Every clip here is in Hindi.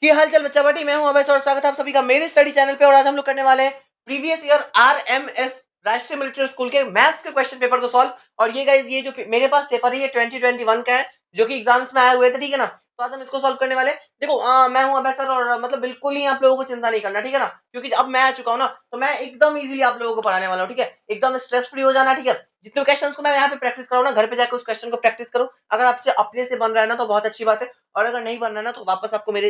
की हाल चाल बच्चा बाटी, मैं हूं अवैस और स्वागत है आप सभी का मेरे स्टडी चैनल पे। और आज हम लोग करने वाले हैं प्रीवियस ईयर आरएमएस राष्ट्रीय मिलिट्री स्कूल के मैथ्स के क्वेश्चन पेपर को सॉल्व। और ये गाइस, ये जो मेरे पास पेपर है ये 2021 का है, जो कि एग्जाम्स में आए हुए थे, ठीक है ना। तो आज हम इसको सॉल्व करने वाले हैं। देखो मैं हूं अवैस सर, और मतलब बिल्कुल ही आप लोगों को चिंता नहीं करना, ठीक है ना, क्योंकि अब मैं आ चुका हूं ना, तो मैं एकदम इजीली आप लोगों को पढ़ाने वाला हूं, ठीक है। एकदम स्ट्रेस फ्री हो जाना, ठीक है। जितने क्वेश्चंस को मैं यहाँ पे प्रैक्टिस कराऊं ना, घर पे जाकर उस क्वेश्चन को प्रैक्टिस करो। अगर आपसे अपने से बन रहा है ना तो बहुत अच्छी बात है, और अगर नहीं बनना है ना तो वापस आपको मेरे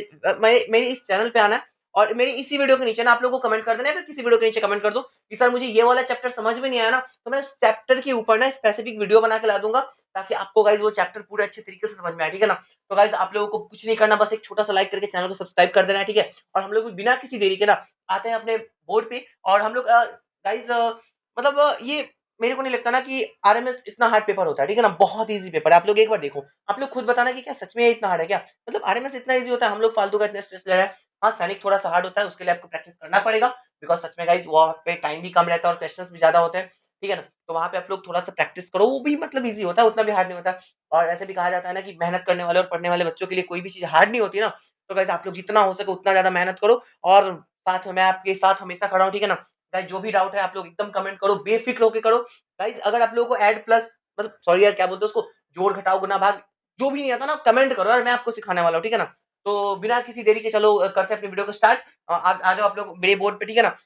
इस चैनल पे आना है, और मेरे इसी वीडियो के नीचे ना आप लोगों को कमेंट कर देना है, फिर किसी वीडियो के नीचे कमेंट कर दो कि सर मुझे ये वाला चैप्टर समझ में नहीं आया ना, तो मैं उस चैप्टर के ऊपर ना स्पेसिफिक वीडियो बना के ला दूंगा, ताकि आपको गाइज वो चैप्टर पूरे अच्छे तरीके से समझ में आए, ठीक है ना। तो गाइज आप लोगों को कुछ नहीं करना, बस एक छोटा सा लाइक करके चैनल को सब्सक्राइब कर देना है, ठीक है। और हम लोग बिना किसी देरी के ना आते हैं अपने बोर्ड पे। और हम लोग गाइज मतलब ये मेरे को नहीं लगता ना कि आरएमएस इतना हार्ड पेपर होता है, ठीक है ना। बहुत इजी पेपर है, आप लोग एक बार देखो, आप लोग खुद बताना कि क्या सच में ये इतना हार्ड है क्या। मतलब आरएमएस इतना इजी होता है, हम लोग फालतू का इतना स्ट्रेस ले रहे हैं। हाँ, सैनिक थोड़ा सा हार्ड होता है, उसके लिए आपको प्रैक्टिस करना पड़ेगा, बिकॉज सच में गाइज वहाँ पे टाइम भी कम रहता है और क्वेश्चन भी ज्यादा होते हैं, ठीक है ना। तो वहाँ पे आप लोग थोड़ा सा प्रैक्टिस करो, वो भी मतलब इजी होता है, उतना भी हार्ड नहीं होता। और ऐसे भी कहा जाता है ना कि मेहनत करने वाले और पढ़ने वाले बच्चों के लिए कोई भी चीज हार्ड नहीं होती ना। तो गाइज आप लोग जितना हो सके उतना ज्यादा मेहनत करो, और साथ में मैं आपके साथ हमेशा खड़ा हूँ, ठीक है ना। गाइज जो भी डाउट है आप लोग एकदम कमेंट करो, बेफिक्र होकर करो। गाइज अगर आप लोगों को ऐड प्लस, मतलब सॉरी यार क्या बोलते हैं उसको, जोड़ घटाओ गुना भाग, जो भी नहीं आता ना कमेंट करो यार, मैं आपको सिखाने वाला हूँ, ठीक है ना। तो बिना किसी देरी के चलो करते हैं अपनी वीडियो को स्टार्ट। आ जाओ आप लोग मेरे बोर्ड पे, ठीक है ना।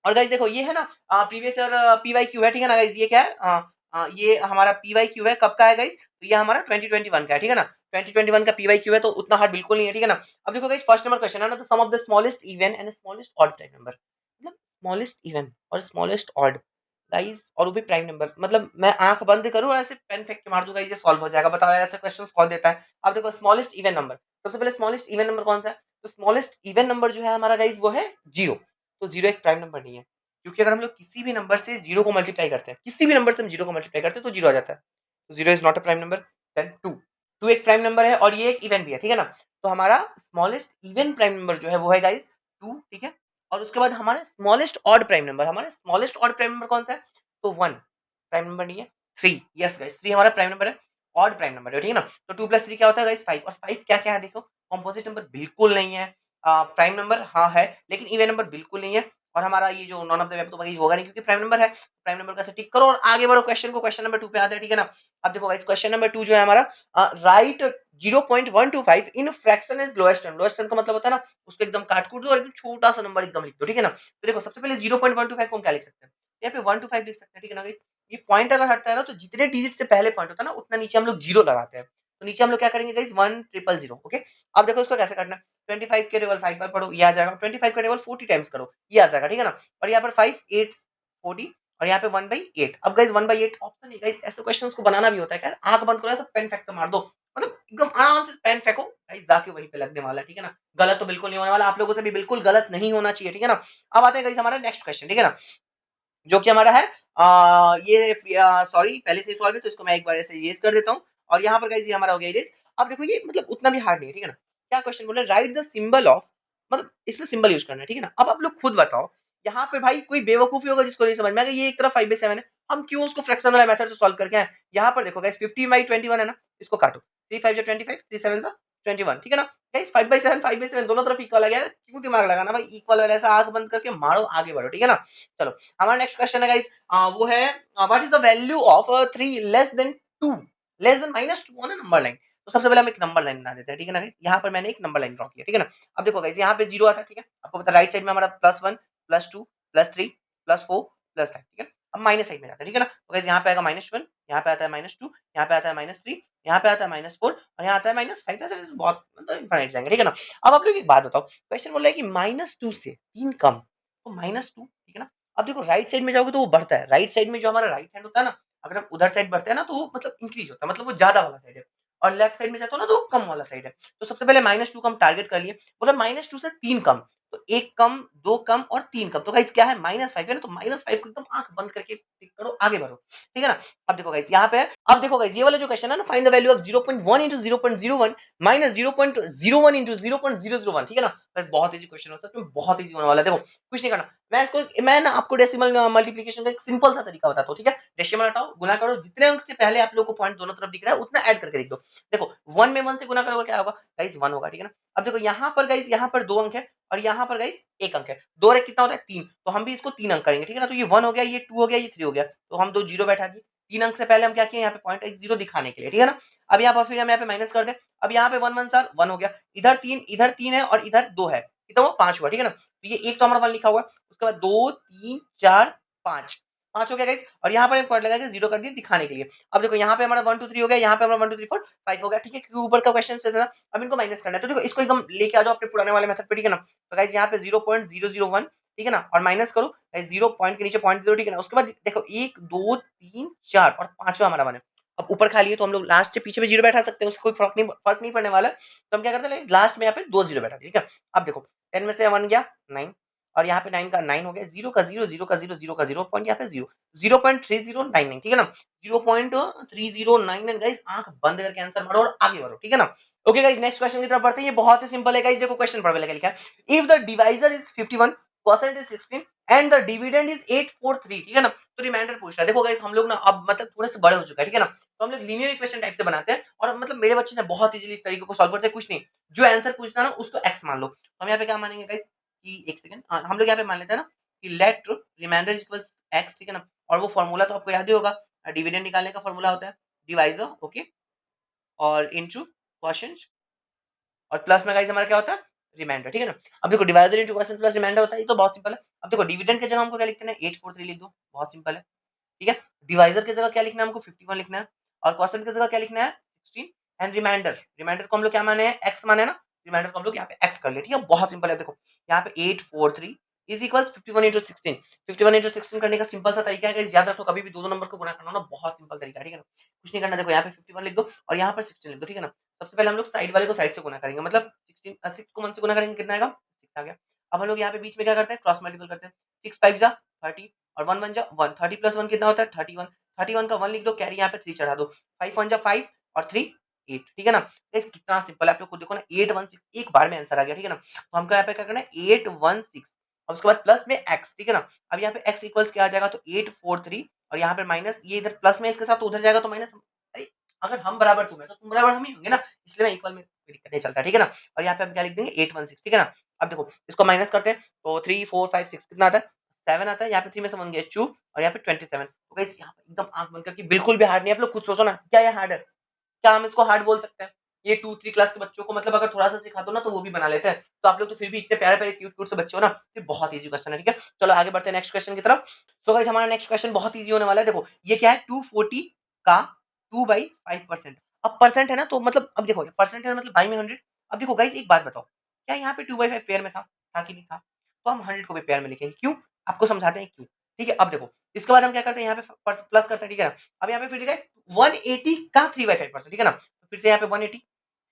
और गाइज देखो ये है ना प्रीवियस ईयर पीवाई क्यू है, ठीक है ना गाइज। ये क्या है ये हमारा पीवाई क्यू है, कब का है गाइज, तो ये हमारा 2021 का है, ठीक है ना। 2021 का पीवाई क्यू है, तो उतना हार्ड बिल्कुल नहीं है, ठीक है ना। अब देखो गाइज फर्स्ट नंबर क्वेश्चन है ना, तो sum of the smallest even and smallest odd prime number, मतलब स्मॉलेस्ट इवन और स्मॉलेस्ट ऑड गाइज, और वो भी प्राइम नंबर। मतलब मैं आंख बंद करूं और ऐसे पेन फेंक के मार दूंगा, ये सॉल्व हो जाएगा। बताओ यार ऐसे क्वेश्चन कौन देता है। अब देखो स्मॉलेस्ट इवन नंबर, सबसे पहले स्मॉलेस्ट इवन नंबर कौन सा है, तो स्मॉलेस्ट इवन नंबर जो है हमारा गाइज वो है जीरो। तो जीरो एक प्राइम नंबर नहीं है, क्योंकि अगर हम लोग किसी भी नंबर से जीरो को मल्टीप्लाई करते हैं, किसी भी नंबर से हम जीरो को मल्टीप्लाई करते हैं तो जीरो आ जाता है। तो zero is not a prime number. Then two, two एक प्राइम नंबर है और ये एक इवन भी है, ठीक है ना। तो हमारा स्मॉलेस्ट इवन प्राइम नंबर जो है वो है गाइज टू, ठीक है। और उसके बाद हमारे स्मॉलेस्ट ऑड प्राइम नंबर, हमारे स्मॉलेस्ट ऑड प्राइम नंबर कौन सा है, तो वन प्राइम नंबर नहीं है। थ्री, यस गाइज थ्री हमारा प्राइम नंबर है, ऑड प्राइम नंबर है, ठीक है ना। तो टू प्लस थ्री क्या होता है गाइज फाइव, और फाइव क्या क्या है देखो, कॉम्पोजिट नंबर बिल्कुल नहीं है, प्राइम नंबर हाँ है लेकिन इवन नंबर बिल्कुल नहीं है। और हमारा ये जो नॉन ऑफ द वेब तो भाई होगा नहीं, क्योंकि प्राइम नंबर है। प्राइम नंबर का से टिक करो और आगे बढ़ो क्वेश्चन को, क्वेश्चन नंबर 2 पे आते हैं, ठीक है ना। अब देखो गाइस क्वेश्चन नंबर 2 जो है हमारा, right 0.125 in fraction is lowest term. Lowest term का मतलब होता है ना, उसको एकदम काट कूट दो और एकदम छोटा सा नंबर एकदम लिख दो, ठीक है ना। तो देखो सबसे पहले 0.125 को हम क्या लिख सकते हैं, यहाँ पे 1 to 5 लिख सकते हैं, ठीक है ना गाइस। ये पॉइंट अगर हटता है ना, तो जितने डिजिट से पहले पॉइंट होता है ना उतना नीचे हम लोग जीरो लगाते हैं। तो नीचे हम लोग क्या करेंगे गाइस, 1000, ओके। अब देखो इसको कैसे करना है, 25 के टेबल 5 बार पढ़ो, ये आ जाएगा। 25 का टेबल 40 टाइम्स करो, ये आ जाएगा, ठीक है ना। और यहाँ पर 5 8 40, और यहाँ पे 1/8। अब गाइस 1/8 ऑप्शन है गाइस, ऐसे क्वेश्चंस को बनाना भी होता है क्या, आंख बंद करो ऐसा पेन फेंक के मार दो, मतलब एकदम आराम से पेन फेंको गाइस, जाके वहीं पे लगने वाला है, ठीक है ना। गलत तो बिल्कुल नहीं होने वाला, आप लोगों से भी बिल्कुल गलत नहीं होना चाहिए, ठीक है ना। अब आते हैं गाइस हमारा नेक्स्ट क्वेश्चन, ठीक है ना, जो कि हमारा है ये सॉरी पहले से सॉल्व है, तो इसको मैं एक बार ऐसे इरेज कर देता हूँ। और यहाँ पर गाइस ये हमारा हो गया इरेज। अब देखो ये मतलब उतना भी हार्ड नहीं है, ठीक है ना। क्या क्वेश्चन बोल रहे हैं, राइट द सिंबल ऑफ, मतलब इसमें सिंबल यूज करना है, ठीक है ना। अब आप लोग खुद बताओ, यहाँ पे भाई कोई बेवकूफी होगा जिसको नहीं समझ में आएगा, ये एक तरफ 5/7 है, हम क्यों उसको फ्रैक्शन वाला मेथड से सॉल्व करके आए। यहाँ पर देखो गाइस 15/21 है ना, इसको काटो, 3 5 25, 3 7 21, ठीक है ना। गाइस 5/7 दोनों तरफ इक्वल आ गया, क्यों दिमाग लगाना भाई, इक्वल वाला ऐसा आंख बंद करके मारो, आगे बढ़ो, ठीक है ना। चलो हमारा नेक्स्ट क्वेश्चन है गाइस, वो है what is the value of 3 less than 2, less than -2 on a number line. तो सबसे पहले हम एक नंबर लाइन बना देते हैं, ठीक है ना गाइस। यहाँ पर मैंने एक नंबर लाइन ड्रॉ किया, ठीक है ना। अब देखो गाइस यहाँ पे जीरो आता है, ठीक है, आपको पता राइट साइड में हमारा +1 +2 +3 +4 +5, ठीक है। अब माइनस साइड में जाता है, ठीक है ना। तो गाइस यहाँ पे आएगा -1, यहाँ पे आता है -2, यहाँ पे आता है -3, यहाँ पे आता है -4, और यहाँ आता है -5, ऐसे बहुत मतलब इनफाइनाइट जाएंगे, ठीक है ना। अब आप लोग एक बात बताओ, क्वेश्चन बोल रहा है कि -2 से 3 कम, तो -2, ठीक है ना। अब देखो राइट साइड में जाओगे तो वो बढ़ता है, राइट साइड में जो हमारा राइट हैंड होता है ना, अगर हम उधर साइड बढ़ते हैं ना तो वो मतलब इंक्रीज होता है, मतलब वो ज्यादा वाला साइड है। और लेफ्ट साइड में जाता हो ना तो वो कम वाला साइड है। तो सबसे पहले -2 का हम टारगेट कर लिए, बोला -2 से 3 कम। तो 1 कम, 2 कम और 3 कम, तो गाइस क्या है -5 है ना, तो -5 को एकदम आंख बंद करके टिक करो, आगे बढ़ो, ठीक है ना। अब देखो गाइस यहाँ पे, अब देखो गाइस ये वाला जो क्वेश्चन है ना, find the value of 0.1 into 0.01 minus 0.01 into 0.001, ठीक है ना। गाइस बहुत इजी क्वेश्चन है, सच में बहुत इजी होने वाला है। देखो कुछ नहीं करना, मैं ना आपको डेसिमल मल्टीप्लिकेशन का एक सिंपल सा तरीका बताता हूँ, ठीक है। डेसिमल हटाओ, गुना करो, जितने अंक से पहले आप लोग को पॉइंट दोनों तरफ दिख रहा है उतना ऐड करके लिख दो। देखो 1 में 1 से गुना करोगे क्या होगा गाइस, 1 होगा, ठीक है ना। अब देखो यहाँ पर गाइस, यहाँ पर 2 अंक है और यहाँ पर गाइस 1 अंक है, 2 और 1 कितना होता है 3, तो हम भी इसको 3 अंक करेंगे, ठीक है ना। तो ये 1 हो गया, ये 2 हो गया, ये 3 हो गया, तो हम 2 जीरो बैठा दिए। 3 अंक से पहले हम क्या किए, यहाँ पे पॉइंट एक जीरो दिखाने के लिए, ठीक है ना। अब यहाँ पर फिर हम यहाँ पे माइनस कर दें, अब यहाँ पे 1 1 सर 1 हो गया, इधर 3 है और इधर 2 है, कितना हुआ 5 हुआ, ठीक है ना। तो ये एक तो हमारा 1 लिखा हुआ है, उसके बाद 2 3 4 5, 5 हो गया गाइस, और यहाँ पर एक पॉइंट लगा के जीरो कर दिया दिखाने के लिए। अब देखो यहाँ पे हमारा 1 2 3 हो गया, यहाँ पे हमारा 1 2 3 4 5 हो गया, ठीक है, क्योंकि ऊपर का क्वेश्चन से था। अब इनको माइनस करना है, तो देखो इसको एकदम लेके आ जाओ अपने पुराने वाले मेथड पे, ठीक है ना। तो गाइस यहाँ पे 0.001, ठीक है ना, और माइनस करो 0 पॉइंट के नीचे पॉइंट दे दो, ठीक है ना। उसके बाद देखो 1 2 3 4 और पांचवा हमारा 1 है। अब ऊपर खाली है तो हम लोग लास्ट के पीछे भी जीरो बैठा सकते हैं, उससे कोई फर्क नहीं पड़ने वाला है। तो हम क्या करते हैं, लास्ट में यहाँ पे 2 जीरो बैठा दिए, ठीक है। अब देखो 10 में से 1 गया 9, और यहाँ पे 9 का 9 हो गया, 0 का 0, 0 का 0, 0 का 0 पॉइंट यहाँ पे 0, 0.3099, ठीक है ना। 0.3099 गाइस, आंख बंद करके आंसर मारो और आगे बढ़ो, ठीक है ना। ओके गाइस, नेक्स्ट क्वेश्चन की तरफ बढ़ते हैं। ये बहुत ही सिंपल है गाइस, देखो क्वेश्चन पढ़ के लिखा है, if the divisor is 51, quotient is 16 and the dividend is 843, ठीक है ना। तो रिमाइंडर पूछ रहा है। देखो गाइस हम लोग ना अब मतलब थोड़े से बड़े हो चुके हैं, ठीक है ना, तो हम लोग लीनियर इक्वेशन टाइप से बनाते हैं, और मतलब मेरे बच्चे ने बहुत इजीली इस तरीके को सॉल्व करते हैं। कुछ नहीं, जो आंसर पूछता है ना उसको x मान लो। तो हम यहाँ पे क्या मानेंगे गाइस, कि एक सेकंड, हम लोग यहाँ पे मान लेते हैं ना कि लेट रिमाइंडर इक्वल्स x, ठीक है ना। और वो फॉर्मूला तो आपको याद ही होगा, डिविडेंड निकालने का फॉर्मूला होता है डिवाइजर, ओके, और इनटू क्वोशिएंट, और प्लस में गाइस हमारा क्या होता है रिमाइंडर, ठीक है ना। अब देखो divisor into quotient plus remainder होता है, ये तो बहुत सिंपल है। अब देखो डिविडेंड की जगह हमको क्या लिखते हैं, 843 लिख दो, बहुत सिंपल है, ठीक है। डिवाइजर की जगह क्या लिखना है हमको, 51 लिखना है, और क्वोशिएंट की जगह क्या लिखना है 16, एंड रिमाइंडर को हम लोग क्या माने हैं, x माने ना, रिमाइंडर को हम लोग यहाँ पे x कर ले, ठीक है। बहुत सिंपल है, देखो यहाँ पे 843 इज इक्वल्स 51 into 16, 51 into 16 करने का सिंपल सा तरीका है guys, याद रखो कभी भी दो नंबर को गुना करना ना बहुत सिंपल तरीका है, ठीक है ना। कुछ नहीं करना, देखो यहाँ पे 51 लिख दो और यहाँ पर 16 लिख दो, ठीक है ना। सबसे पहले हम लोग साइड वाले को साइड से गुना करेंगे, मतलब 6 को 1 से गुना करेंगे, कितना आएगा 6 आ गया। अब हम लोग यहाँ पे बीच में क्या करते हैं, क्रॉस मल्टीपल करते हैं, 6 5 जा 30 और 1 1 जा 1, 30 प्लस 1 कितना होता है 31, 31 का 1 लिख दो, कैरी यहाँ पे 3 चढ़ा दो, 5 1 जा 5 और 3 8, ठीक है ना। गाइस कितना सिंपल है, आप लोग खुद देखो ना, 816 एक बार में आंसर आ गया, ठीक है ना। तो हमको यहाँ पे क्या करना है 816, और उसके बाद प्लस में x, ठीक है ना। अब यहाँ पे x इक्वल्स क्या आ जाएगा, तो 843, और यहाँ पे माइनस, ये इधर प्लस में इसके साथ तो उधर जाएगा तो माइनस, अरे अगर हम बराबर तुम है तो तुम बराबर हम ही होंगे ना, इसलिए मैं इक्वल में कोई दिक्कत नहीं चलता, ठीक है ना। और यहाँ पे हम क्या लिख देंगे 816, ठीक है ना। अब देखो इसको माइनस करते हैं, तो 3 4 5 6 कितना आता है 7 आता है, यहाँ पे 3 में से 1 गया 2 और यहाँ पे 27। तो गाइस यहाँ पे एकदम आंख बंद करके, बिल्कुल भी हार्ड नहीं है, आप लोग खुद सोचो ना क्या ये हार्ड है, क्या हम इसको हार्ड बोल सकते हैं। ये 2 3 क्लास के बच्चों को मतलब अगर थोड़ा सा सिखा दो ना तो वो भी बना लेते हैं। तो आप लोग तो फिर भी इतने प्यारे प्यारे क्यूट क्यूट से बच्चे हो ना, फिर बहुत इजी क्वेश्चन है, ठीक है। चलो आगे बढ़ते हैं नेक्स्ट क्वेश्चन की तरफ। तो गाइस हमारा नेक्स्ट क्वेश्चन बहुत इजी होने वाला है। देखो ये क्या है 240 का 2/5%। अब परसेंट है ना, तो मतलब अब देखो परसेंट है मतलब बाई में 100। अब देखो गाइस एक बात बताओ, क्या यहाँ पे 2/5 पेयर में था कि नहीं था, तो हम 100 को भी पेयर में लिखेंगे, क्यों आपको समझाते हैं क्यों, ठीक है। अब देखो इसके बाद हम क्या करते हैं, यहाँ पे प्लस करते हैं, ठीक है ना। अब यहाँ पे फिर लिखा है 180 का 3/5%, ठीक है ना। तो फिर से यहाँ पे 180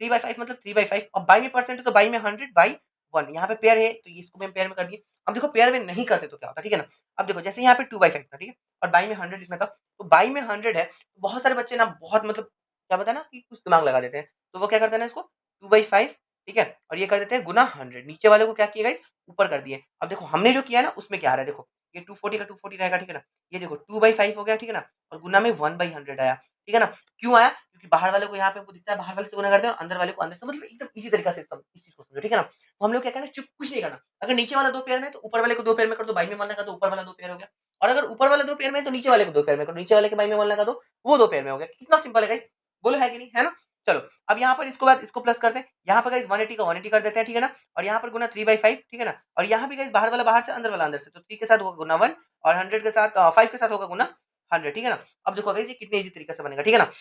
3/5 मतलब 3/5, और बाई में परसेंट है तो बाई में 100/1, यहाँ पे पेयर है तो इसको भी हम पेयर में कर दिए। अब देखो पेयर में नहीं करते तो क्या होता है, ठीक है ना। अब देखो जैसे यहाँ पे 2/5 था, ठीक है, और बाई में 100 लिखना था, तो बाई में 100 है, तो बहुत सारे बच्चे ना बहुत मतलब क्या पता है ना कि कुछ दिमाग लगा देते हैं, तो वो क्या करते हैं ना इसको 2/5, ठीक है, और ये कर देते हैं गुना 100, नीचे वाले को क्या किया गाइस ऊपर कर दिए। अब देखो हमने जो किया ना उसमें क्या आ रहा है, देखो ये 240 का 240 रहेगा, ठीक है ना। ये देखो 2/5 हो गया, ठीक है ना, और गुना में 1/100 आया, ठीक है ना। क्यों आया, क्योंकि बाहर वाले को यहाँ पे हमको दिखता है बाहर वाले से गुना करते हैं और अंदर वाले को अंदर से, मतलब एकदम इसी तरीका से इस चीज को समझो, ठीक है ना। तो हम लोग क्या करना है, चुप कुछ नहीं करना, अगर नीचे वाला 2 पेयर में तो ऊपर वाले को 2 पेयर में कर दो, बाई में 1 लगा दो, ऊपर वाला 2 पेयर हो गया। और अगर ऊपर वाला 2 पेयर में तो नीचे वाले को 2 पेयर में करो, नीचे वाले के बाई में 1 लगा दो, वो 2 पेयर में हो गया। कितना सिंपल है गाइस, बोलो है कि नहीं, है ना। चलो अब यहाँ पर इसको बाद इसको प्लस करते हैं, यहाँ पर गाइस 180 का 180 कर देते हैं, ठीक है ना, और यहाँ पर गुना 3/5, ठीक है ना, और यहाँ भी गाइस बाहर वाला बाहर से अंदर वाला अंदर से, तो 3 के साथ होगा गुना 1 और 100 के साथ 5 के साथ होगा गुना 100, ठीक है ना। अब देखो गाइस ये कितने इजी तरीके से बनेगा, ठीक है ना।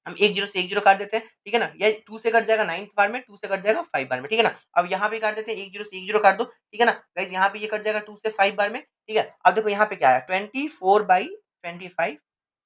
हम एक जीरो से एक जीरो काट देते हैं, ठीक है ना, या 2 से कट जाएगा 9th बार में, 2 से कट जाएगा 5 बार में, ठीक है ना। अब यहाँ पे काट देते हैं, एक जीरो से एक जीरो काट दो, ठीक है ना। गाइस यहाँ पे ये कट जाएगा 2 से 5 बार में, ठीक है। अब देखो यहाँ पे क्या आया 24/25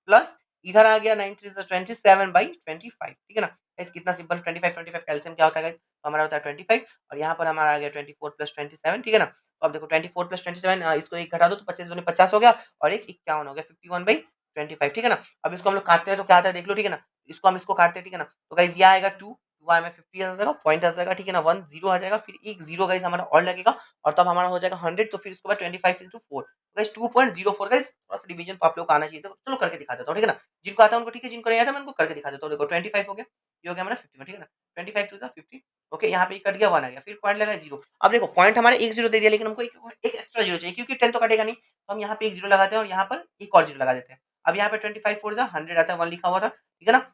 प्लस इधर आ गया 9 3 27/25, ठीक है ना। गाइस कितना सिंपल 25 कैल्शियम क्या होता है गाइस, तो हमारा होता है 25 और यहाँ पर हमारा आ गया 24 प्लस 27, ठीक है ना। तो अब देखो 24 प्लस 27 इसको एक घटा दो तो 25 दूनी 50 हो गया और एक 51 हो गया 51/25, ठीक है ना। अब इसको हम लोग काटते हैं तो क्या आता है देख लो, ठीक है ना। इसको हम इसको काटते हैं, ठीक है ना। तो गाइस ये आएगा 2 2 में 50 आ जाएगा, पॉइंट आ जाएगा, ठीक है ना। 1 0 आ जाएगा, फिर एक 0 गाइस हमारा और लगेगा और तब हमारा हो जाएगा 100। तो फिर इसके बाद 25 into 4 गाइस 2.04 गाइस। थोड़ा सा डिवीजन तो आप लोग को आना चाहिए, तो चलो करके दिखा देता हूँ, ठीक है ना। जिनको आता है उनको ठीक है, जिनको नहीं आता मैं उनको करके दिखा देता हूँ। देखो 25 हो गया, ये हो गया हमारा 51, ठीक है ना। 25 टू 50, ओके, यहाँ पे कट गया 1 आ गया, फिर पॉइंट लगा 0। अब देखो पॉइंट हमारा एक 0 दे दिया, लेकिन हमको एक एक्स्ट्रा 0 चाहिए क्योंकि 10 तो कटेगा नहीं, तो हम यहाँ पे एक 0 लगाते हैं और यहाँ पर एक और 0 लगा देते हैं। अब यहाँ पे 25 4 100 आता है, 1 लिखा हुआ था, ठीक है ना।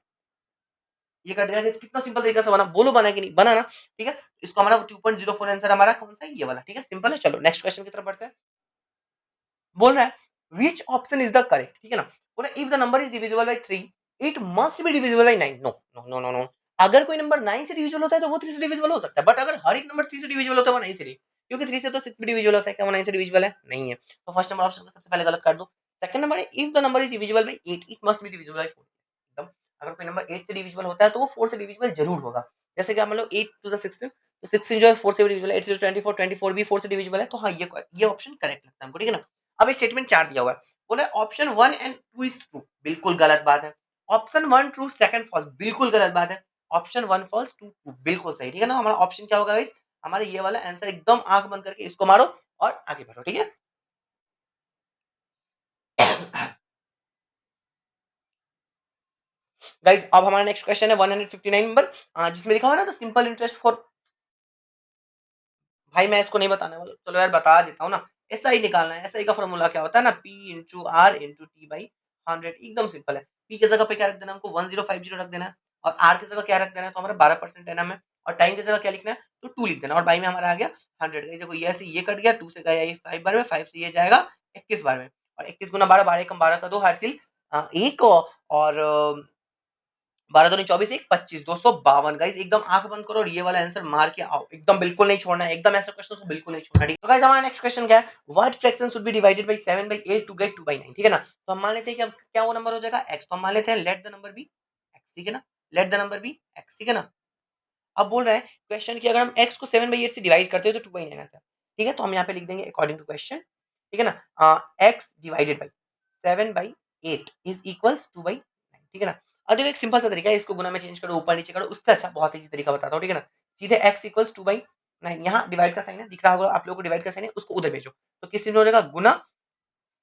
ये कर दिया, कितना सिंपल तरीका से बना, बोलो बना कि नहीं बना ना, ठीक है। इसको हमारा 2.04 आंसर हमारा कौन सा है, ये वाला, ठीक है, सिंपल है। चलो नेक्स्ट क्वेश्चन की तरफ बढ़ते हैं। बोल रहा है which option is the correct, ठीक है ना। बोला if the number is divisible by 3 it must be divisible by 9। No no no no no, अगर कोई नंबर 9 से डिविजिबल होता है तो वो 3 से डिविजिबल हो सकता है, बट अगर हर एक नंबर 3 से डिविजिबल होता है वो 9 से नहीं, क्योंकि 3 से तो 6 भी डिविजिबल होता है, क्या वो 9 से डिविजिबल है, नहीं है। तो फर्स्ट नंबर ऑप्शन को सबसे पहले गलत कर दो। सेकंड नंबर है if the number is divisible bye 8 it must be divisible bye 4। एकदम, अगर कोई नंबर 8 से डिविजिबल होता है तो वो 4 से डिविजिबल जरूर होगा। जैसे कि मान लो 8 टू द 16, तो 16 जो है 4 से डिविजिबल है, 8 से 24, 24 भी 4 से डिविजिबल है, तो हाँ ये ऑप्शन करेक्ट लगता है हमको, ठीक है ना। अब स्टेटमेंट 4 दिया हुआ है, बोला ऑप्शन 1 एंड 2 इज ट्रू, बिल्कुल गलत बात है। ऑप्शन 1 ट्रू सेकंड फॉल्स, बिल्कुल गलत बात है। ऑप्शन 1 फॉल्स 2 ट्रू, बिल्कुल सही, ठीक है ना। हमारा ऑप्शन क्या होगा गाइस, हमारा ये वाला आंसर, एकदम आंख बंद करके इसको मारो और आगे बढ़ो, ठीक है। गाइस अब हमारा नेक्स्ट क्वेश्चन है 159 नंबर, जिसमें लिखा हुआ है ना द सिंपल इंटरेस्ट फॉर, भाई मैं इसको नहीं बताने वाला, चलो यार बता देता हूँ ना। ऐसा ही निकालना है, ऐसा ही का फॉर्मूला क्या होता है ना, P into R into T by 100, एकदम सिंपल है। पी की जगह पे क्या रख देना हमको, 1050 रख देना है, और आर की जगह क्या रख देना है, तो हमारा 12% एनएम है, और टाइम की जगह क्या लिखना है, तो 2 लिख देना, और बाई में हमारा आ गया 100। देखो ये से ये कट गया, 2 से गया ये 5 बार में, 5 से ये जाएगा 21 बार में, और 21 गुना 12, 12 कम 12 का 2 हासिल एक, और 12 दूनी 24, एक 25, 252 गाइस, एकदम आंख बंद करो और ये वाला आंसर मार के आओ, एकदम बिल्कुल नहीं छोड़ना है, एकदम ऐसा क्वेश्चन को बिल्कुल नहीं छोड़ना है। तो गाइस हमारा नेक्स्ट क्वेश्चन क्या है, what fraction should be divided by 7/8 to get 2/9, ठीक है ना। तो हम मान लेते हैं कि अब क्या वो नंबर हो जाएगा x, तो हम मान लेते हैं let the number be x, ठीक है ना, let the number be x, ठीक है ना। अब बोल रहा है क्वेश्चन की अगर हम x को 7/8 से डिवाइड करते हैं तो 2/9 आता है, ठीक है। तो हम यहाँ पे लिख देंगे अकॉर्डिंग टू क्वेश्चन, ठीक है ना, x divided by 7/8 is equals 2/9, ठीक है ना। और देखो एक सिंपल सा तरीका है, इसको गुना में चेंज करो, ऊपर नीचे करो, उससे अच्छा बहुत ईजी तरीका बताता हूँ, ठीक है ना। सीधे x इक्वल्स 2/9, यहाँ डिवाइड का साइन है दिख रहा होगा आप लोगों को, डिवाइड का साइन है उसको उधर भेजो, तो किस चिन्ह हो जाएगा, गुना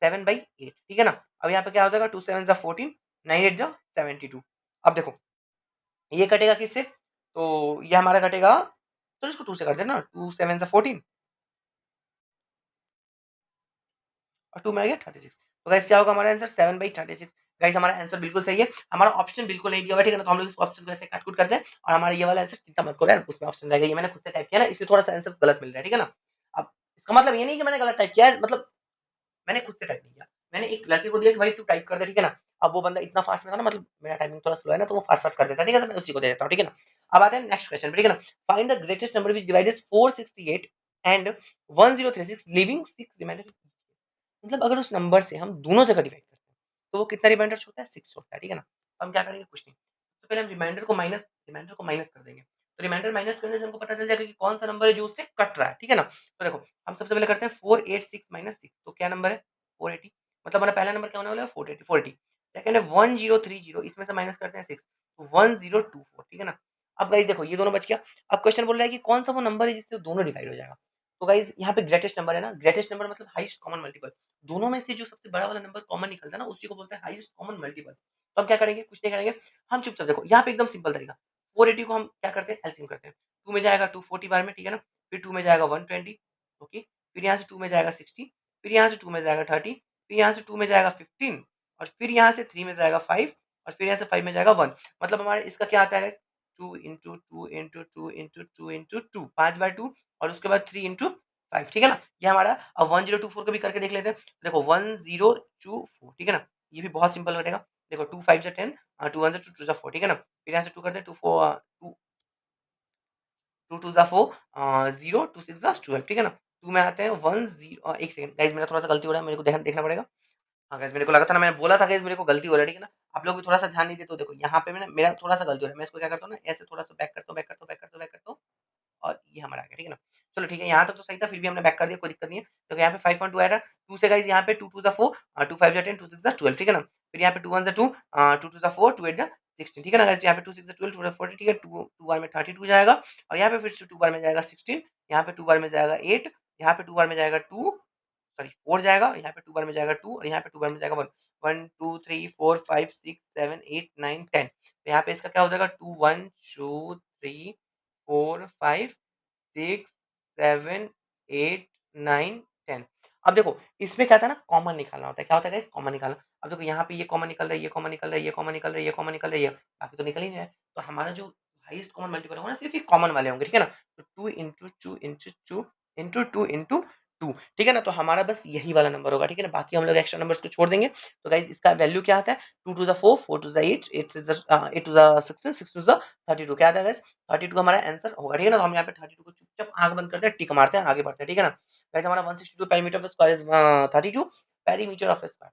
7/8, ठीक है ना। अब यहाँ पे क्या हो जाएगा, 2 7 जा 14, 9 8 जा 72। अब देखो ये कटेगा किससे, तो ये हमारा कटेगा, तो इसको 2 से कर देना, 2 7 जा 14 और 2 में आ गया 36। तो गाइस क्या होगा हमारा आंसर, 7/36। गाइस हमारा आंसर बिल्कुल सही है, हमारा ऑप्शन बिल्कुल नहीं दिया हुआ, ठीक है ना। तो हम लोग इस ऑप्शन को ऐसे काट कूट करते हैं और हमारा ये वाला आंसर, चिंता मत करो यार, उसमें ऑप्शन रहेगा, ये मैंने खुद से टाइप किया ना, इसलिए थोड़ा सा आंसर गलत मिल रहा है, ठीक है ना। अब इसका मतलब ये नहीं कि मैंने गलत टाइप किया है, मतलब मैंने खुद से टाइप नहीं किया, मैंने एक लड़के को दिया कि भाई तू टाइप कर दे, ठीक है ना। अब वो बंदा इतना फास्ट में था ना, मतलब मेरा टाइपिंग थोड़ा स्लो है ना, तो वो फास्ट फास्ट कर देता है, ठीक है, तो मैं उसी को दे देता हूँ, ठीक है ना। अब आते हैं नेक्स्ट क्वेश्चन पे, ठीक है ना। Find the greatest number which divides 468 and 1036 leaving 6 remainder, मतलब अगर उस नंबर से हम दोनों जगह डिवाइड करते हैं तो वो कितना रिमाइंडर छोड़ता है, 6 छोड़ता है, ठीक है ना। तो हम क्या करेंगे, कुछ नहीं, तो पहले हम रिमाइंडर को माइनस कर देंगे, तो रिमाइंडर माइनस करने से हमको पता चल जाएगा कि कौन सा नंबर है जो उससे कट रहा है, ठीक है ना। तो देखो हम सबसे पहले करते हैं 486 माइनस 6, तो क्या नंबर है 480, मतलब हमारा पहला नंबर क्या होने वाला है 480 480। सेकंड है 1030, इसमें से माइनस करते हैं 6, तो 1024, ठीक है ना। अब गाइस देखो ये दोनों बच गया। अब क्वेश्चन बोल रहा है कि कौन सा वो नंबर है जिससे दोनों डिवाइड हो जाएगा। तो गाइस यहाँ पे ग्रेटेस्ट नंबर है ना, ग्रेटेस्ट नंबर मतलब हाईएस्ट कॉमन मल्टीपल, दोनों में से जो सबसे बड़ा वाला नंबर कॉमन निकलता है ना, उसी को बोलते हैं हाईएस्ट कॉमन मल्टीपल। तो हम क्या करेंगे, कुछ नहीं करेंगे, हम चुपचाप देखो यहाँ पे एकदम सिंपल तरीका, 480 को हम क्या करते हैं, एलसीएम करते हैं। 2 में जाएगा 240 बार में, ठीक है ना, फिर 2 में जाएगा 120, ओके, फिर यहाँ से 2 में जाएगा 60, फिर यहाँ से 2 में जाएगा 30, फिर यहाँ से 2 में जाएगा 15, और फिर यहाँ से 3 में जाएगा 5, और फिर यहाँ से 5 में जाएगा 1। मतलब हमारे इसका क्या आता है, 2 इंटू 2 इंटू 2 इंटू 2 इंटू 2, 5 बार 2, और उसके बाद 3 इंटू 5, ठीक है ना। ये हमारा, अब 1024 को भी करके देख लेते हैं। देखो 1024, ठीक है ना, ये भी बहुत सिंपल कटेगा। देखो 2 5 जा 10, 2 1 जा 2 2 जा 4, ठीक है ना। फिर यहाँ से 2 करते हैं, 2 4 2 2 2 जा 4, 0 2 6 जा 12, ठीक है ना। 2 में आते हैं 1 0, एक सेकंड गाइस, मेरा थोड़ा सा गलती हो रहा है, मेरे को देखना देखना पड़ेगा। हाँ गाइस, मेरे को लगा था ना, मैंने बोला था गाइस मेरे को गलती हो रहा है, ठीक है ना। आप लोग भी थोड़ा सा ध्यान नहीं देते हो, देखो यहाँ पे मेरा थोड़ा सा गलती हो रहा है। मैं इसको क्या करता हूँ ना, ऐसे थोड़ा सा बैक करता हूँ, बैक करता हूँ, बैक करता हूँ, बैक करता हूँ, और ये हमारा आ गया, ठीक है ना। चलो ठीक है, यहाँ तक तो सही था, फिर भी हमने बैक कर दिया, कोई दिक्कत नहीं है। तो यहाँ पे 5.2 आया था, 2 से गाइस यहाँ पे 2 2 4, 2 5 10, 2 6 12, ठीक है ना। फिर यहाँ पे 2 1 2, 2 2 4, 2 8 16, ठीक है ना गाइस। यहाँ पे 2 6 12, 2 4 ठीक है, 2 2 बार में 32 जाएगा, और यहाँ पे फिर से 2 बार में जाएगा 16, यहाँ पे 2 बार में जाएगा 8, यहाँ पे 2 बार में जाएगा 2, सॉरी 4 जाएगा, यहाँ पे 2 बार में जाएगा 2, और यहाँ पे 2 बार में जाएगा 1। 1 2 3 4 5 6 7 8 9 10। तो यहाँ पे इसका क्या हो जाएगा, 2 1 2 3 4 5 6 7 8 9 10। अब देखो इसमें क्या था ना, कॉमन निकालना होता है। क्या होता है गाइस, कॉमन निकालना। अब देखो यहाँ पे ये कॉमन निकल रहा है, ये कॉमन निकल रहा है, ये कॉमन निकल रहा है, ये कॉमन निकल रही है, बाकी तो निकल ही नहीं है। तो हमारा जो हाईएस्ट कॉमन मल्टीपल होगा ना, सिर्फ ये कॉमन वाले होंगे, ठीक है ना। तो 2 इंटू 2 इंटू 2 इंटू 2 इंटू 2, ठीक है ना। तो हमारा बस यही वाला नंबर होगा, ठीक है ना। बाकी हम लोग एक्स्ट्रा नंबर्स को छोड़ देंगे। तो गाइस इसका वैल्यू क्या आता है, 2 to the 4, 4 to the 8, 8 to the 16, 6 to the 32। क्या आता है गाइस, 32 हमारा आंसर होगा, ठीक है ना। तो हम यहाँ पे 32 को चुपचाप आंख बंद करते हैं, टिक मारते हैं, आगे बढ़ते हैं, ठीक है ना। गाइस हमारा 162 perimeter of square is 32, perimeter of square,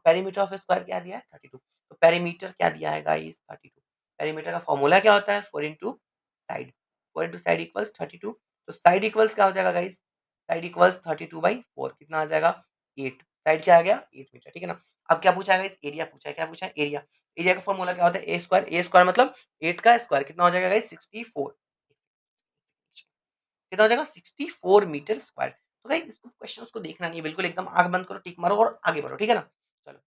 perimeter of square क्या दिया है 32। तो पेरीमीटर क्या दिया है गाइस 32। पेरीमीटर का फॉर्मूला क्या होता है, 4 into side, 4 into side equals 32। तो साइड इक्वल्स क्या हो जाएगा गाइस, साइड इक्वल्स 32/4, कितना आ जाएगा 8। साइड क्या आ गया 8 मीटर, ठीक है ना। अब क्या पूछा है गाइस, एरिया पूछा है। क्या पूछा है, एरिया। एरिया का फॉर्मूला क्या होता है, ए स्क्वायर। ए स्क्वायर मतलब 8 का स्क्वायर, कितना हो जाएगा गाइस 64। कितना हो जाएगा 64 मीटर स्क्वायर। तो गाइस इसको क्वेश्चंस को देखना नहीं है बिल्कुल, एकदम आंख बंद करो, टिक मारो और आगे बढ़ो, ठीक है ना। चलो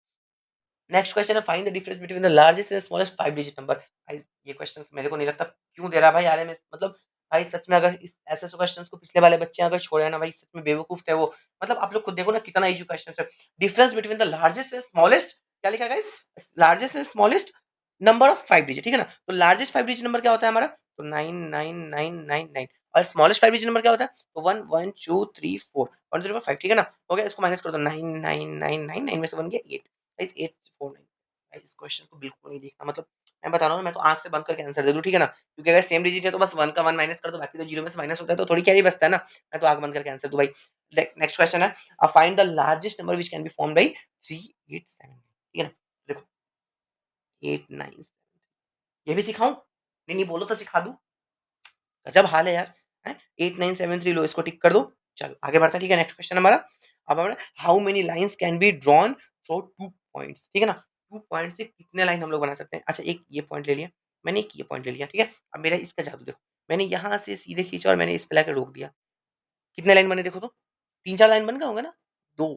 नेक्स्ट क्वेश्चन है, find the difference between the largest and smallest 5 digit number. भाई ये क्वेश्चन मेरे को नहीं लगता क्यों दे रहा है भाई आरएमएस, मतलब भाई सच में अगर इस ऐसे क्वेश्चंस को पिछले वाले बच्चे अगर छोड़े ना भाई, सच में बेवकूफ थे वो। मतलब आप लोग खुद देखो ना कितना इजी क्वेश्चन है। Difference between the largest and smallest, क्या लिखा guys, largest and smallest number of 5 digit, ठीक है ना। तो लार्जेस्ट 5 डिजिट नंबर क्या होता है हमारा, तो 99999, और स्मॉलेस्ट 5 डिजिट नंबर क्या होता है, तो 1 1 2 3 4 1 2 3 4 5, ठीक है ना। हो गया, इसको माइनस कर दो, 99999 में से बन गया 8, गाइस 849। इस क्वेश्चन को बिल्कुल नहीं देखना, मतलब मैं बता रहा हूँ ना, मैं तो आंख से बंद करके आंसर दे दूं, ठीक है ना। क्योंकि अगर सेम डिजिट है तो बस 1 का 1 माइनस कर दो, बाकी तो 0 में से माइनस होता है तो थोड़ी कैरी बचता है ना। मैं तो आंख बंद करके आंसर दूं भाई। नेक्स्ट क्वेश्चन है, find the largest number which can be formed by 387, ठीक है ना। देखो 8 9, ये भी सिखाऊं, नहीं नहीं बोलो तो सिखा दूं, गजब हाल है यार। है 8973 लो, इसको टिक कर दो। चलो आगे बढ़ते हैं, ठीक है। नेक्स्ट क्वेश्चन हमारा, अब हमारा how many lines can be drawn through 2 points, ठीक है ना। 2 पॉइंट से कितने लाइन हम लोग बना सकते हैं। अच्छा एक ये पॉइंट ले लिया, मैंने एक ये पॉइंट ले लिया, ठीक है। अब मेरा इसका जादू देखो, मैंने यहाँ से सीधे खींचा और मैंने इस पे लाके रोक दिया, कितने लाइन बने देखो तो, 3 4 लाइन बन गए होंगे ना, 2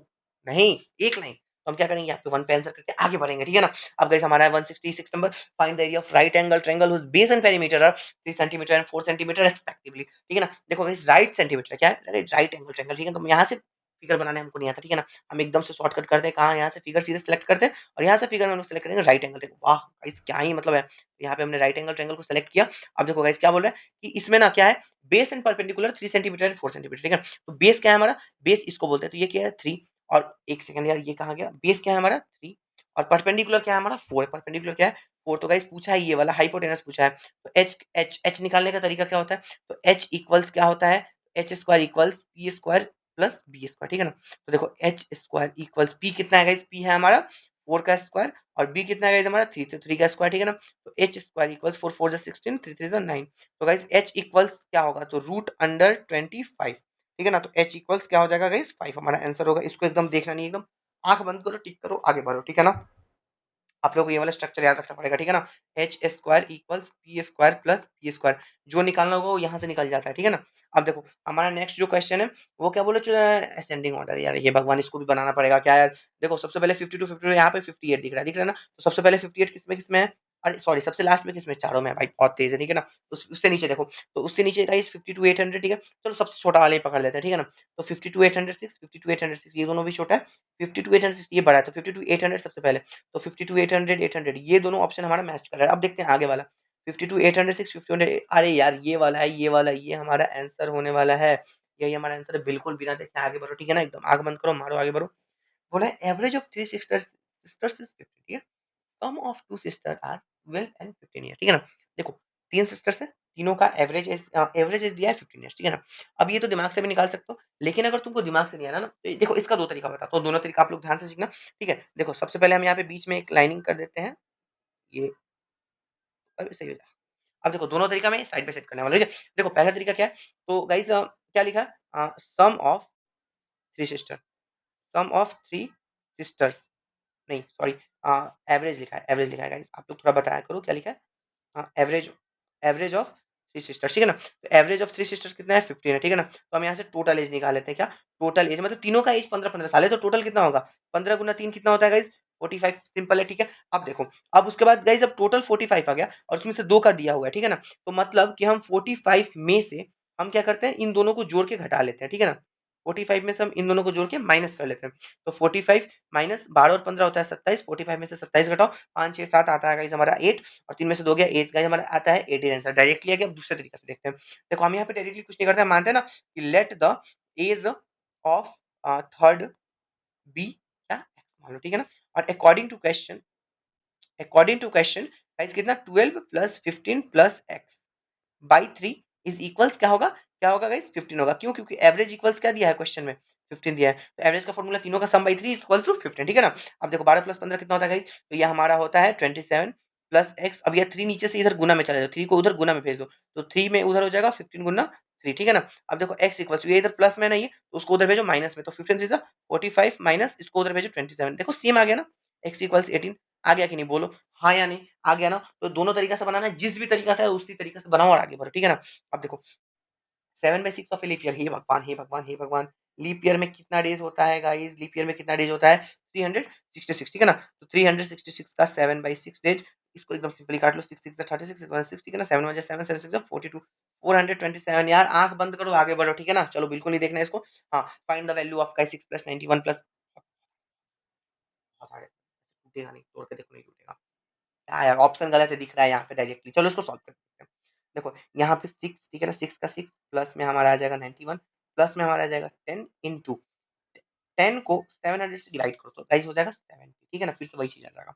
नहीं 1 लाइन। तो हम क्या करेंगे, यहाँ पे 1 पे आंसर करके आगे बढ़ेंगे, ठीक है ना। अब गाइस हमारा है 166 number, find the area of right angle triangle whose base and perimeter are 3 centimetre and 4 centimetre respectively, ठीक है ना। देखो गाइस राइट सेंटीमीटर क्या है, राइट एंगल ट्रायंगल, ठीक है। तो यहाँ से फिगर बनाने हमको नहीं आता, ठीक है ना। हम एकदम से शॉर्टकट करते हैं, कहाँ यहाँ से फिगर सीधे सेलेक्ट करते हैं, और यहाँ से फिगर में हम लोग सेलेक्ट करेंगे राइट एंगल ट्रायंगल। वाह गाइस क्या ही मतलब है। यहाँ पे हमने राइट एंगल ट्रायंगल को सेलेक्ट किया। अब देखो गाइस क्या बोल रहा है कि इसमें ना क्या है, base and perpendicular 3 centimetre and 4 centimetre, ठीक है। तो बेस क्या है हमारा, बेस इसको बोलते हैं, तो ये क्या है 3, और एक सेकंड यार ये कहाँ गया, बेस क्या है हमारा 3, और परपेंडिकुलर क्या है हमारा 4 है। परपेंडिकुलर क्या है 4, तो गाइस पूछा है ये वाला हाइपोटेनस पूछा है। तो एच एच एच निकालने का तरीका क्या होता है, तो एच इक्वल्स क्या होता है, H square equals P square plus B square, ठीक है ना। तो देखो एच स्क्वायर इक्वल्स पी कितना है गाइस, पी है हमारा 4 का स्क्वायर, और बी कितना है गाइस हमारा 3, तो 3 का स्क्वायर, ठीक है ना। तो एच स्क्वायर इक्वल्स 4 4 16, 3 3 9। तो गाइस एच इक्वल्स क्या होगा, तो रूट अंडर 25, ठीक है ना। तो एच इक्वल्स क्या हो जाएगा गाइस 5 हमारा आंसर होगा। इसको एकदम देखना नहीं, एकदम आंख बंद करो, टिक करो, आगे बढ़ो, ठीक है ना। आप लोग को ये वाला स्ट्रक्चर याद रखना पड़ेगा, ठीक है ना। H square equals P square plus P square, जो निकालना होगा वो यहाँ से निकल जाता है, ठीक है ना। अब देखो हमारा नेक्स्ट जो क्वेश्चन है वो क्या बोले, असेंडिंग ऑर्डर, यार ये भगवान इसको भी बनाना पड़ेगा क्या यार। देखो सबसे पहले 52 52, यहाँ पे 58 दिख रहा है, दिख रहा है ना। तो सबसे पहले 58 किसमें किसमें है, अरे सॉरी सबसे लास्ट में किसमें, चारों में है भाई, बहुत तेज है, ठीक है ना। तो उससे नीचे देखो, तो उससे नीचे गाइस 52 800, ठीक है। चलो सबसे छोटा वाले ही पकड़ लेते हैं, ठीक है ना। तो 52 806, 52 806 ये दोनों भी छोटा है, 52 806 ये बड़ा है, तो 52 800 सबसे पहले। तो 52 800 800 ये दोनों ऑप्शन हमारा मैच कर रहा है। अब देखते हैं आगे वाला 52 806 50, अरे यार ये वाला है, ये वाला, ये हमारा आंसर होने वाला है, यही हमारा आंसर है। बिल्कुल बिना देखे आगे बढ़ो, ठीक है ना, एकदम आंख बंद करो, मारो आगे बढ़ो। बोला है एवरेज ऑफ 3 सिस्टर्स इज 50, ठीक है। Sum of 2 sister are 12 and 15 year, ठीक है ना। देखो 3 सिस्टर्स है, तीनों का एवरेज दिया है 15 ईयर्स, ठीक है ना। अब ये तो दिमाग से भी निकाल सकते हो, लेकिन अगर तुमको दिमाग से नहीं आना ना, तो देखो इसका दो तरीका बताता हूँ, दोनों तरीका आप लोग ध्यान से सीखना, ठीक है। देखो सबसे पहले हम यहाँ पे बीच में एक लाइनिंग कर देते हैं, ये सही हो जाएगा। अब देखो दोनों तरीका मैं साइड बाय साइड करने वाला हूँ, ठीक है। देखो पहला तरीका क्या है, तो गाइस क्या लिखा है, sum of three sister, sum of three sisters, नहीं सॉरी, एवरेज लिखा है, एवरेज लिखा है गाइस, आप लोग थोड़ा बताया करो क्या लिखा है। हाँ, average average of three sisters, ठीक है ना। तो एवरेज ऑफ थ्री सिस्टर्स कितना है, 15 है, ठीक है ना। तो हम यहाँ से टोटल एज निकाल लेते हैं, क्या टोटल एज, मतलब तीनों का एज 15-15 साल है, तो टोटल कितना होगा, 15 गुना 3 कितना होता है गाइस, 45, सिंपल है, ठीक है। अब देखो, अब उसके बाद गाइस अब टोटल 45 आ गया और उसमें से 2 का दिया हुआ है, ठीक है ना। तो मतलब कि हम 45 में से हम क्या करते हैं, इन दोनों को जोड़ के घटा लेते हैं, ठीक है ना। 45 में से हम इन दोनों को जोड़ के माइनस कर लेते हैं। तो 45 माइनस 12 और 15 होता है 27, 45 में से 27 घटाओ, 5 6 7 आता है गाइस हमारा 8, और 3 में से 2 गया, एज गाइस हमारा आता है 18 आंसर। डायरेक्टली आ गया। अब दूसरे तरीके से देखते हैं। देखो हम यहाँ पे डायरेक्टली कुछ नहीं करते हैं, मानते हैं ना कि let the age of third be क्या एक्स मान लो, ठीक है ना। और अकॉर्डिंग टू क्वेश्चन गाइस कितना 12 plus 15 plus x by 3 is equals क्या होगा गाइस 15 होगा। क्यों, क्योंकि एवरेज इक्वल्स क्या दिया है क्वेश्चन में, 15 दिया है। तो एवरेज का फॉर्मूला तीनों का सम बाई 3 इक्वल्स टू 15, ठीक है ना। अब देखो 12 प्लस 15 कितना होता है गाइस, तो ये हमारा होता है 27 प्लस एक्स। अब ये 3 नीचे से इधर गुना में चला जाओ, 3 को उधर गुना में भेज दो, तो 3 में उधर हो जाएगा 15 गुना 3, ठीक है ना। अब देखो एक्स इक्वल्स, ये इधर प्लस में नहीं है तो उसको उधर भेजो माइनस में, तो 15 से 45 माइनस इसको उधर भेजो 27, देखो सेम आ गया ना, एक्स इक्वल्स 18, आ गया कि नहीं, बोलो हाँ या नहीं, आ गया ना। तो दोनों तरीका से बनाना है, जिस भी तरीका से है उसी तरीके से बनाओ और आगे बढ़ो, ठीक है ना। अब देखो 7/6 ऑफ ए लीप ईयर, हे भगवान हे भगवान हे भगवान, लीप ईयर में कितना डेज होता है गाइस, लीप ईयर में कितना डेज होता है 366, ठीक है ना। तो 366 का 7/6 डेज, इसको एकदम सिंपली काट लो, 6 6 36 6 ठीक है ना, 7 1 7 7 6 42, 427 यार, आंख बंद करो आगे बढ़ो, ठीक है ना। चलो बिल्कुल नहीं देखना है इसको। हाँ, find the value of guys 6 plus 91 plus, टूटेगा नहीं, तोड़ के देखो नहीं टूटेगा। क्या यार, ऑप्शन गलत है दिख रहा है यहाँ पे डायरेक्टली, चलो इसको सॉल्व करते हैं। देखो यहाँ पे 6, ठीक है ना, 6 का 6 प्लस में हमारा आ जाएगा 91, प्लस में हमारा आ जाएगा 10 इंटू 10 को 700 से डिवाइड करो तो गाइस हो जाएगा 70, ठीक है ना, फिर से वही चीज आ जाएगा।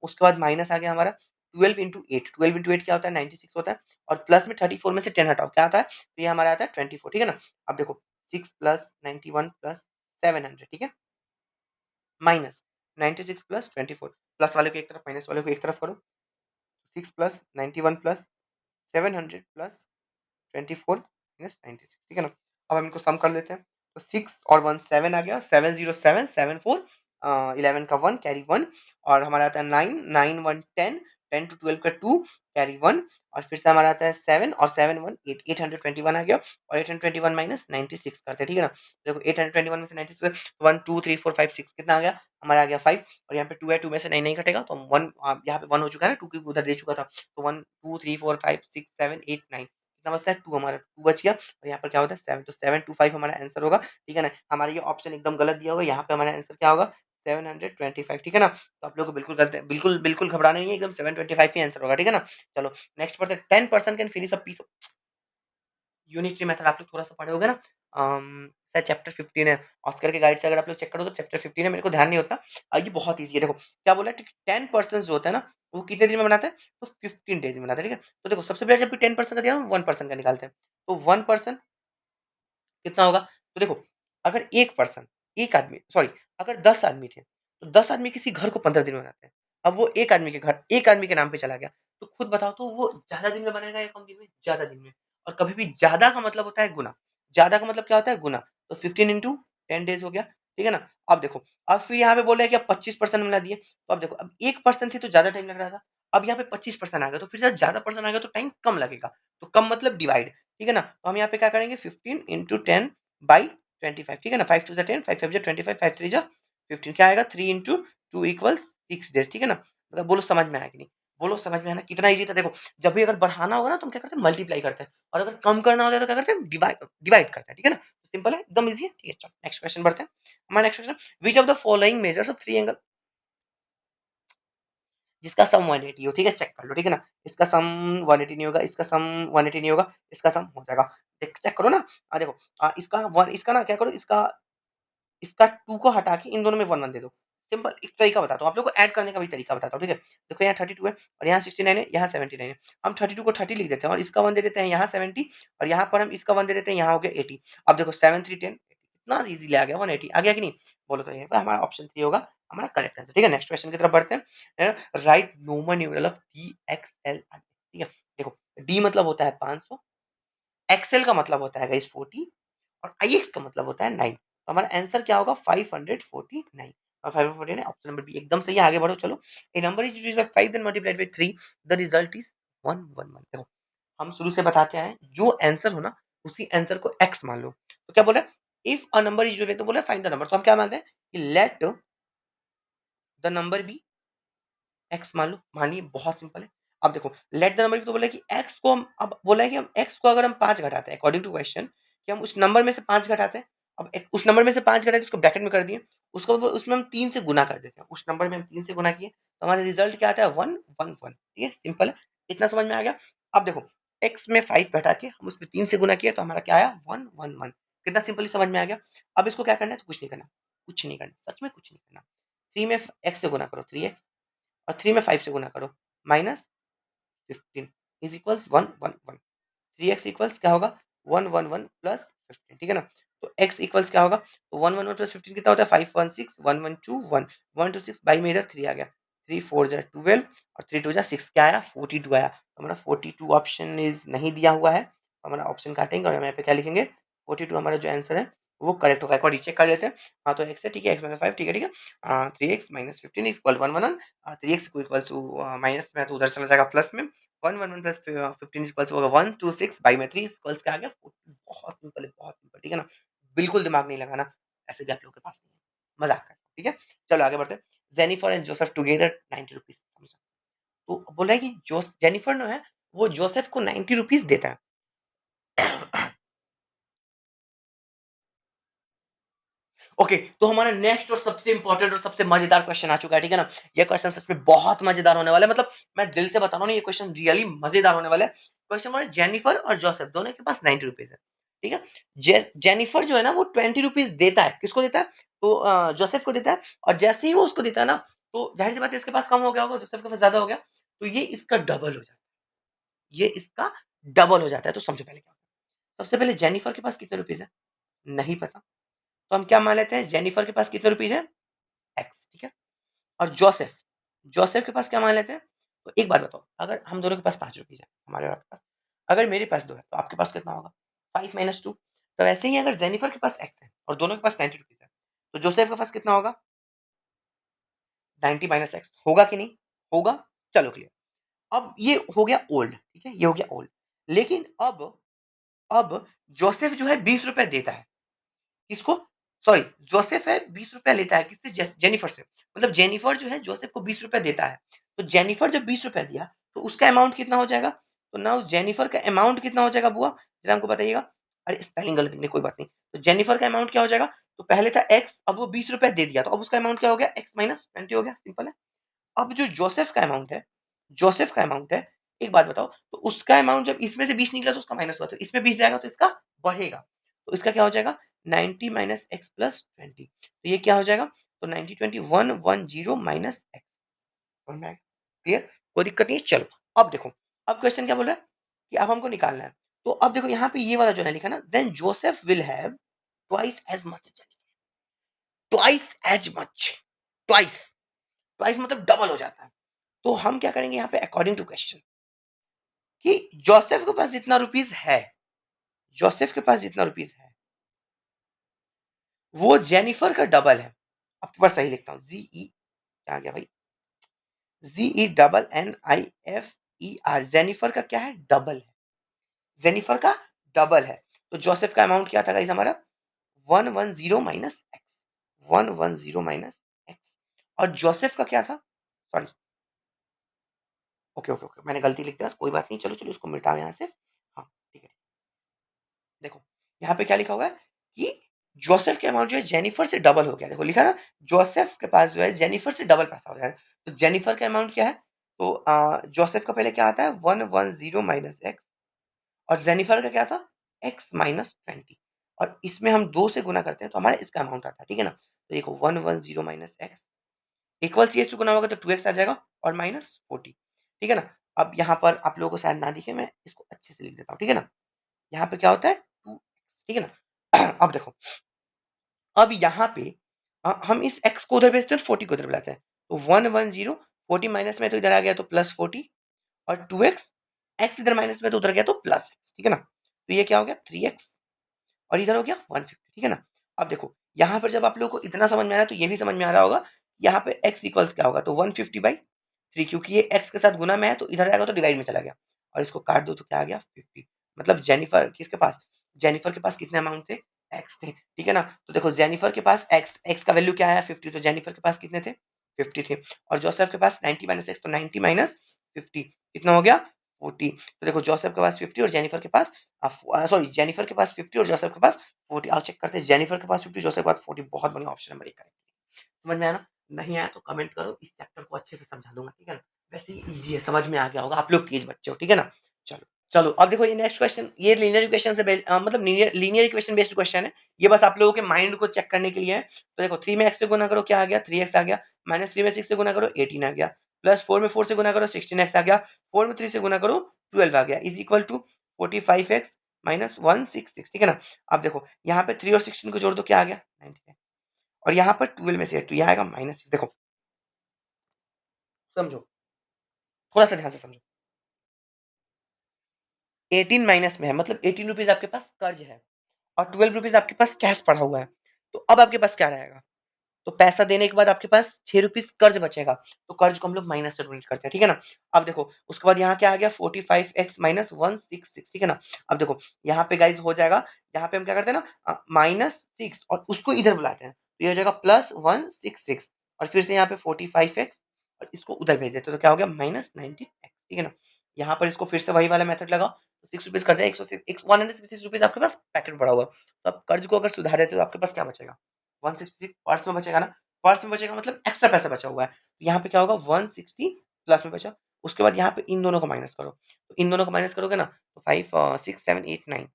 उसके बाद माइनस आ गया हमारा 12 इंटू 8, 12 इंटू 8 क्या होता है 96 होता है, और प्लस में 34 में से 10 हटाओ क्या आता है, तो ये हमारा आता है 24, ठीक है ना। अब देखो 6 प्लस 91 प्लस 700, ठीक है, माइनस 96 प्लस 24, प्लस वाले को एक तरफ माइनस वाले को एक तरफ करो, 6 प्लस 91 प्लस 700 प्लस 24 माइनस 96, ठीक है ना। अब हम इनको सम कर लेते हैं, तो 6 और 1 7 आ गया, 707 74, 11 का 1 कैरी 1, और हमारा आता है 9 9 1 10, 10 टू 12 का 2 कैरी 1, और फिर से हमारा आता है 7 और 7 1 8, 821 आ गया, और 821 माइनस 96 करते हैं, ठीक है ना। देखो 821 में से 96 1 2 3 4 5 6 कितना आ गया, हमारा आ गया 5, और यहाँ पे 2 है, 2 में से 9 नहीं कटेगा, तो हम 1 यहाँ पे 1 हो चुका है ना, 2 क्योंकि उधर दे चुका था, तो 1 2 3 4 5 6 7 8 9 कितना बचता है 2, हमारा 2 बच गया, और यहाँ पर क्या होता है 7, तो 725 हमारा आंसर होगा, ठीक है ना। हमारा ये ऑप्शन एकदम गलत दिया हुआ है, यहाँ पे हमारा आंसर क्या होगा 725, ठीक है ना। तो आप लोग को बिल्कुल गलत है, बिल्कुल बिल्कुल घबराना नहीं है, एकदम 725 ही आंसर होगा, ठीक है ना। चलो नेक्स्ट पढ़ते हैं, 10% can finish a piece, unitary method आप लोग थोड़ा-सा पढ़े होंगे ना, शायद चैप्टर 15 है। ऑस्कर के गाइड से अगर आप लोग चेक करो तो चैप्टर 15 है, मेरे को ध्यान नहीं होता। ये बहुत ईज़ी है, देखो क्या बोला है, 10% जो होता है ना, वो कितने दिन में बनाता है? तो 15 डेज़ में बनाता है, ठीक है? तो देखो सबसे पहले जब भी 10% का दिया ना, 1% का निकालते हैं। तो 1% कितना होगा? तो देखो अगर 1 पर्सन, 1 आदमी सॉरी, अगर 10 आदमी थे, तो 10 आदमी किसी घर को 15 दिन में बनाते हैं। अब वो 1 आदमी के घर, 1 आदमी के नाम पे चला गया, तो खुद बताओ तो वो ज़्यादा दिन में बनेगा या कम दिन में? ज़्यादा दिन में। और कभी भी ज़्यादा का मतलब होता है गुना। ज़्यादा का मतलब क्या होता है? गुना। तो 15 इंटू 10 डेज़ हो गया, ठीक है ना? अब देखो, अब फिर यहाँ पे बोल रहा है कि अब 25% बना दिए, तो अब देखो अब 1 पर्सन थे तो ज़्यादा टाइम लग रहा था। अब यहाँ पे 25% आ गया, तो फिर से ज़्यादा पर्सन आ गया तो टाइम कम लगेगा। तो कम मतलब डिवाइड, ठीक है ना? तो हम यहाँ पे क्या करेंगे 15 इंटू 10 बाई 25, ठीक है ना, 5 2 10, 5 5 25, 5 3 15, क्या आएगा 3 इंटू 2 इक्वल 6 डेज, ठीक है ना। मतलब बोलो समझ में आया कि नहीं, बोलो समझ में आया ना, कितना ईजी था। देखो जब भी अगर बढ़ाना होगा ना तो हम क्या करते हैं मल्टीप्लाई करते हैं, और अगर कम करना होता है तो क्या करते हैं डिवाइड डिवाइड करते हैं, ठीक है ना। सिंपल है, एकदम ईजी है, ठीक है। चलो नेक्स्ट क्वेश्चन बढ़ते हैं। हमारा next question, which of the following measures of three angle, जिसका सम 180 हो, ठीक है, चेक कर लो, ठीक है ना। इसका सम 180 नहीं होगा, इसका सम 180 नहीं होगा, इसका सम हो जाएगा। चेक करो ना, देखो इसका वन, इसका ना क्या करो, इसका इसका 2 को हटा के इन दोनों में 1 1 दे दो, सिंपल एक तरीका बताता हूँ, आप लोग को ऐड करने का भी तरीका बताता हूँ, ठीक है? देखो यहाँ 32 है और यहाँ 69 है, यहाँ 79 है। हम 32 को 30 लिख देते हैं और इसका 1 दे देते हैं यहाँ 70 और यहाँ पर हम इसका 1 दे देते हैं, यहाँ हो गया 80। अब देखो 7 3 10 कितना ईज़िली आ गया 180 आ गया कि नहीं? बोलो तो यहीं पे हमारा ऑप्शन 3 होगा हमारा करेक्ट आंसर, ठीक है? नेक्स्ट क्वेश्चन की तरफ बढ़ते हैं। Right Noman numeral of DXL, ठीक है? देखो D मतलब होता है 500, XL का मतलब होता है गाइस 40 और IX का मतलब होता है 9। तो हमारा आंसर क्या होगा 549 और 549 ऑप्शन नंबर बी एकदम सही है। आगे बढ़ो चलो। A number is divided by 5 then multiplied by 3 the result is 111। देखो हम शुरू से बताते हैं जो आंसर हो ना उसी आंसर को x मान लो। तो क्या बोला if a number is divided तो बोला फाइंड द नंबर। तो हम क्या मानते हैं कि let the number be x मान लो, मानिए बहुत सिंपल है। अब देखो लेट द नंबर तो बोला कि एक्स को हम अब बोला है कि हम एक्स को अगर हम 5 घटाते हैं अकॉर्डिंग टू क्वेश्चन कि हम उस नंबर में से 5 घटाते हैं। अब उस नंबर में से 5 घटाते उसको ब्रैकेट में कर दिए, उसको उसमें हम 3 से गुना कर देते हैं। उस नंबर में हम 3 से गुना किए तो हमारा रिजल्ट क्या आता है 111। ठीक है सिंपल है, इतना समझ में आ गया। अब देखो एक्स में 5 घटा के हम उसमें 3 से गुना किया तो हमारा क्या आया 111। कितना सिंपली समझ में आ गया। अब इसको क्या करना है तो कुछ नहीं करना, कुछ नहीं करना, सच में कुछ नहीं करना। 3 में एक्स से गुना करो 3x और 3 में 5 से गुना करो minus 15 is equals 111। 3x equals क्या होगा 111 प्लस 15, ठीक है ना। तो x इक्वल्स क्या होगा तो 111 प्लस 15 कितना होता है 516 112 126 बाई में इधर 3 आ गया 3 4 जा 12 और 3 2 जा 6 क्या आया 42 आया। तो हमारा 42 ऑप्शन इज नहीं दिया हुआ है, हमारा ऑप्शन काटेंगे और हम यहाँ पे क्या लिखेंगे 42 हमारा जो आंसर है वो करेक्ट होगा। एक बार रीचेक कर लेते हैं। हाँ तो x है ठीक है, x माइनस 5 ठीक है 3x माइनस 15 इक्वल 111 3x को इक्वल टू माइनस में तो उधर चला जाएगा प्लस में 111 प्लस 15 इक्वल्स होगा 126 बाई में 3 इक्वल्स क्या आ गया 40। बहुत सिंपल है बहुत सिंपल, ठीक है ना। बिल्कुल दिमाग नहीं लगाना, ऐसे भी आप लोगों के पास नहीं है, मजाक कर ठीक है। चलो आगे बढ़ते हैं। Jennifer and Joseph together 90 rupees. तो बोला है कि जो जेनिफर जो है वो जोसेफ को 90 रुपीज देता है। ओके तो हमारा नेक्स्ट और सबसे इंपॉर्टेंट और सबसे मजेदार क्वेश्चन आ चुका है, ठीक है ना। ये क्वेश्चन सच में बहुत मजेदार होने वाला है, मतलब मैं दिल से बता रहा हूँ ये क्वेश्चन रियली मजेदार होने वाला है। क्वेश्चन हमारे जेनिफर और जोसेफ दोनों के पास 90 रुपीज है, ठीक है। जेनिफर जो है ना वो 20 रुपीज देता है, किसको देता है तो जोसेफ को देता है। और जैसे ही वो उसको देता है ना तो जाहिर सी बात है इसके पास कम हो गया होगा, जोसेफ के पास ज्यादा हो गया तो ये इसका डबल हो जाता है, ये इसका डबल हो जाता है। तो सबसे पहले क्या होता है, सबसे पहले जेनिफर के पास कितने रुपीज है नहीं पता, तो हम क्या मान लेते हैं जेनिफर के पास कितने रुपीज है एक्स, ठीक है। और जोसेफ जोसेफ के पास क्या मान लेते हैं। तो एक बात बताओ अगर हम दोनों के पास 5 रुपीज है हमारे और आपके पास, अगर मेरे पास 2 है तो आपके पास कितना होगा 5 माइनस 2। तो ऐसे ही अगर जेनिफर के पास एक्स है और दोनों के पास 90 रुपीज है तो जोसेफ के पास कितना होगा 90 माइनस एक्स, होगा कि नहीं होगा। चलो क्लियर। अब ये हो गया ओल्ड, ठीक है ये हो गया ओल्ड। लेकिन अब जोसेफ जो है 20 रुपए देता है किसको, सॉरी जोसेफ है 20 रुपया लेता है किससे जेनिफर से, मतलब जेनिफर जो है जोसेफ को 20 रुपया देता है। तो जेनिफर जब 20 रुपया दिया तो उसका अमाउंट कितना हो जाएगा, तो नाउ जेनिफर का अमाउंट कितना हो जाएगा बुआ जरा हमको बताइएगा। अरे स्पेलिंग गलत नहीं कोई बात नहीं। तो जेनिफर का अमाउंट क्या हो जाएगा, तो पहले था एक्स अब वो 20 रुपया दे दिया तो अब उसका अमाउंट क्या हो गया एक्स माइनस 20 हो गया, सिंपल है। अब जो जोसेफ का अमाउंट है, जोसेफ का अमाउंट है, एक बात बताओ तो उसका अमाउंट जब इसमें से 20 निकला तो उसका माइनस हुआ तो इसमें 20 जाएगा तो इसका बढ़ेगा। तो इसका क्या हो जाएगा 90 माइनस एक्स प्लस 20। तो ये क्या हो जाएगा तो 90 20 110 माइनस एक्स। समझ में आएगा क्लियर, कोई दिक्कत नहीं है। चलो अब देखो अब क्वेश्चन क्या बोल रहा है कि अब हमको निकालना है। तो अब देखो यहाँ पे ये वाला जो है लिखा ना then Joseph will have twice as much, twice as much, twice twice मतलब डबल हो जाता है। तो हम क्या करेंगे यहाँ पे अकॉर्डिंग टू क्वेश्चन कि जोसेफ के पास जितना रुपीस है, जोसेफ के पास जितना रुपीस है वो जेनिफर का डबल है। आपके पास सही लिखता हूँ जीई क्या आ गया भाई जीई डबल NIFER, जेनिफर का क्या है डबल है, जेनिफर का डबल है। तो जोसेफ का अमाउंट क्या था गाइस हमारा 110 माइनस एक्स, 110 माइनस एक्स। और जोसेफ का क्या था सॉरी ओके ओके ओके मैंने गलती लिख दिया कोई बात नहीं, चलो चलो इसको मिटाओ यहाँ से। हाँ ठीक है देखो यहाँ पे क्या लिखा हुआ है कि जोसेफ के अमाउंट जो है जेनिफर से डबल हो गया। देखो लिखा ना जोसेफ के पास जो है जेनिफर से डबल पैसा हो गया है। तो जेनिफर का अमाउंट क्या है तो जोसेफ का पहले क्या आता है 110 माइनस एक्स और जेनिफर का क्या था एक्स माइनस 20 और इसमें हम 2 से गुना करते हैं तो हमारा इसका अमाउंट आता है, ठीक है ना। तो देखो 110 minus X equal C H two गुना होगा तो 2x आ जाएगा और माइनस 40, ठीक है ना। अब यहाँ पर आप लोगों को शायद ना दिखे, मैं इसको अच्छे से लिख देता हूँ, ठीक है ना। यहाँ पे क्या होता है 2, ठीक है ना। अब देखो, अब यहाँ पे हम इस x को उधर भेजते हैं और 40 को उधर बुलाते हैं, तो 110, 40 माइनस में तो इधर आ गया तो प्लस 40 और 2x, x इधर माइनस में तो उधर गया तो प्लस x, ठीक है ना। तो ये क्या हो गया 3x और इधर हो गया 150, ठीक है ना। अब देखो यहाँ पर जब आप लोगों को इतना समझ में आ रहा है तो ये भी समझ में आ रहा होगा यहाँ पे x इक्वल्स क्या होगा, तो 150/3, क्योंकि ये x के साथ गुना में है तो इधर आएगा तो डिवाइड में चला गया और इसको काट दो तो क्या आ गया 50। मतलब जेनिफर किसके पास, जेनिफर के पास कितने अमाउंट थे, x थे, ठीक है ना। तो देखो जेनिफर के पास x का वैल्यू क्या आया 50, तो जेनिफर के पास कितने थे 50 थे, और जोसेफ के पास 90 माइनस x, तो 90 माइनस 50 कितना हो गया 40। तो देखो जोसेफ के पास 50 और जेनिफर के पास सॉरी जेनिफर के पास 50 और जोसेफ के पास 40। आओ चेक करते हैं, जेनिफर के पास 50 जोसेफ के पास 40, बहुत बढ़िया ऑप्शन नंबर 1 करेक्ट। समझ में आया ना, नहीं आया तो कमेंट करो, इस चैप्टर को अच्छे से समझा दूंगा, ठीक है ना। वैसे ही इजी है, समझ में आ गया होगा, आप लोग तेज बच्चे हो, ठीक है ना। चलो चलो अब देखो ये नेक्स्ट क्वेश्चन, ये लीनियर इक्वेशन से मतलब लीनियर इक्वेशन बेस्ड क्वेश्चन है, ये बस आप लोगों के माइंड को चेक करने के लिए है। तो देखो 3 में x से गुना करो क्या आ गया 3x आ गया, -3 में 6 से गुना करो 18 आ गया, +4 में 4 से गुना करो 16x आ गया, 4 में 3 से गुना करो 12 आ गया, is equal to 45x minus 166, ठीक है ना। अब देखो यहाँ पे 3 और 16 को जोड़ दो क्या आ गया 99, और यहाँ पर 12 में से तो यह आएगा -6। देखो समझो, थोड़ा सा ध्यान से समझो, 18 माइनस में है, मतलब 18 रुपीज आपके पास कर्ज है और 12 रुपीज आपके पास कैश पड़ा हुआ है। तो अब आपके पास क्या रहेगा, तो पैसा देने के बाद आपके पास 6 रुपीज कर्ज बचेगा, तो कर्ज को हम लोग माइनस से डोनेट करते हैं, ठीक है ना। अब देखो उसके बाद यहाँ क्या आ गया 45x माइनस 166, ठीक है ना। अब देखो यहाँ पे गाइज हो जाएगा, यहाँ पे हम क्या करते हैं ना -6 और उसको इधर बुलाते हैं, तो ये हो जाएगा +166 और फिर से यहाँ पे 45x और इसको उधर भेज देते हैं, तो क्या हो गया -19x, ठीक है ना। यहाँ पर इसको फिर से वही वाला मेथड लगाओ, तो 6 रुपीज कर जाए 166 रुपीज आपके पास पैकेट पड़ा हुआ, तो आप कर्ज को अगर सुधार देते हो तो आपके पास क्या बचेगा 166 पर्स में बचेगा ना, पर्स में बचेगा मतलब एक्स्ट्रा पैसा बचा हुआ है, तो यहाँ पे क्या होगा 160 प्लस में बचा। उसके बाद यहाँ पे इन दोनों को माइनस करो, तो इन दोनों को माइनस करोगे ना तो 5 6 7 8 9,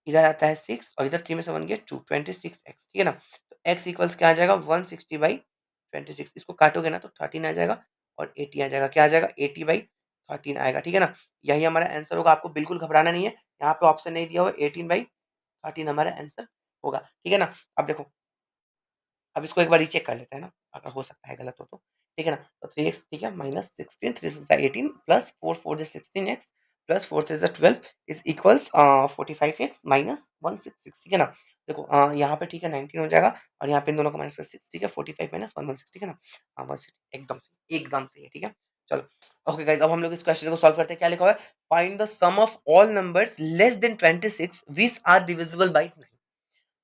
इधर आता है 6 और इधर 3 में से 1 गया 2, 26x, ठीक है ना। तो x इक्वल्स क्या आ जाएगा 160/26, इसको काटोगे ना तो 13 आ जाएगा और 80 आ जाएगा, क्या आ जाएगा 80/13 आएगा, ठीक है ना। यही हमारा आंसर होगा, आपको बिल्कुल घबराना नहीं है, यहाँ पे ऑप्शन नहीं दिया हुआ 18/13 हमारा आंसर होगा, ठीक है ना। अब देखो अब इसको एक बार रीचेक कर लेते हैं ना, अगर हो सकता है गलत हो तो, ठीक है ना। तो 3x ठीक है -16, 3 6 18 plus 4 4 16x plus 4 6 12 is equals 45x minus 166, ठीक है ना। देखो यहाँ पे ठीक है 19 हो जाएगा और यहाँ पे इन दोनों का माइनस 6, ठीक है 45 माइनस 116, ठीक है ना। 160 एकदम सही है, ठीक है। चलो ओके गाइस, अब हम लोग इस क्वेश्चन को सॉल्व करते हैं। क्या लिखा हुआ है, find the sum of all numbers less than 26 which are divisible by 9।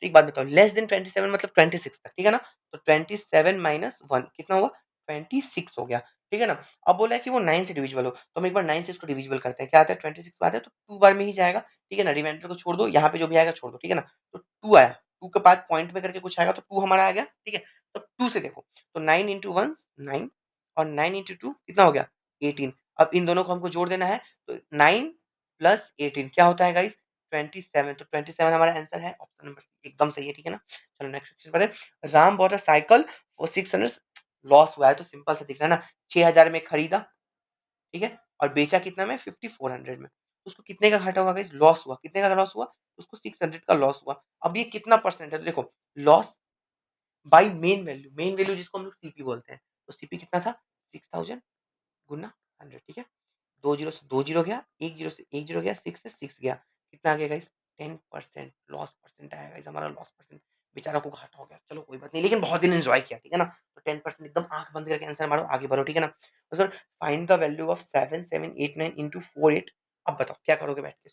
एक बात बताओ, लेस देन 27 मतलब 26 तक, ठीक है ना। तो 27 माइनस 1 कितना हुआ 26 हो गया, ठीक है ना। अब बोला है कि वो 9 से डिविजिबल हो, तो हम एक बार 9 से इसको डिविजिबल करते हैं, क्या आता है 26 में आता है तो 2 बार में ही जाएगा, ठीक है ना। रिमाइंडर को छोड़ दो, यहाँ पे जो भी आएगा छोड़ दो, ठीक है ना। तो 2 आया, 2 के बाद पॉइंट में करके कुछ आएगा तो 2 हमारा आ गया, ठीक है। तो 2 से देखो, तो 9 इंटू 1 9 और 9 इंटू 2 कितना हो गया 18। अब इन दोनों को हमको जोड़ देना है, तो 9 प्लस 18 क्या होता है गाइस 27, तो 27 हमारा आंसर है, ऑप्शन नंबर सी एकदम सही है, ठीक है ना। चलो नेक्स्ट क्वेश्चन पढ़ते हैं। Ram bought a cycle for 600, loss हुआ है तो सिंपल से दिख रहा है ना, 6000 में खरीदा, ठीक है, और बेचा कितना में 5400 में, उसको कितने का घाटा हुआ गाइस लॉस हुआ, कितने का लॉस हुआ उसको 600 का लॉस हुआ। अब ये कितना परसेंट है, तो देखो loss by main value, main value जिसको हम लोग सीपी बोलते हैं, तो सीपी कितना था 6000 गुना 100, ठीक है। 2 जीरो से 2 जीरो गया, 1 जीरो से 1 जीरो गया, 6 से 6 गया, कितना आ गया गाइस 10% लॉस परसेंट आया गाइस, हमारा लॉस परसेंट, बेचारा को घाटा हो गया, चलो कोई बात नहीं, लेकिन बहुत दिन एंजॉय किया, ठीक है ना। तो 10% एकदम आंख बंद करके आंसर मारो, आगे बढ़ो, ठीक है ना। उसके बाद find the value of 7789 into 48। अब बताओ क्या करोगे बैठ के,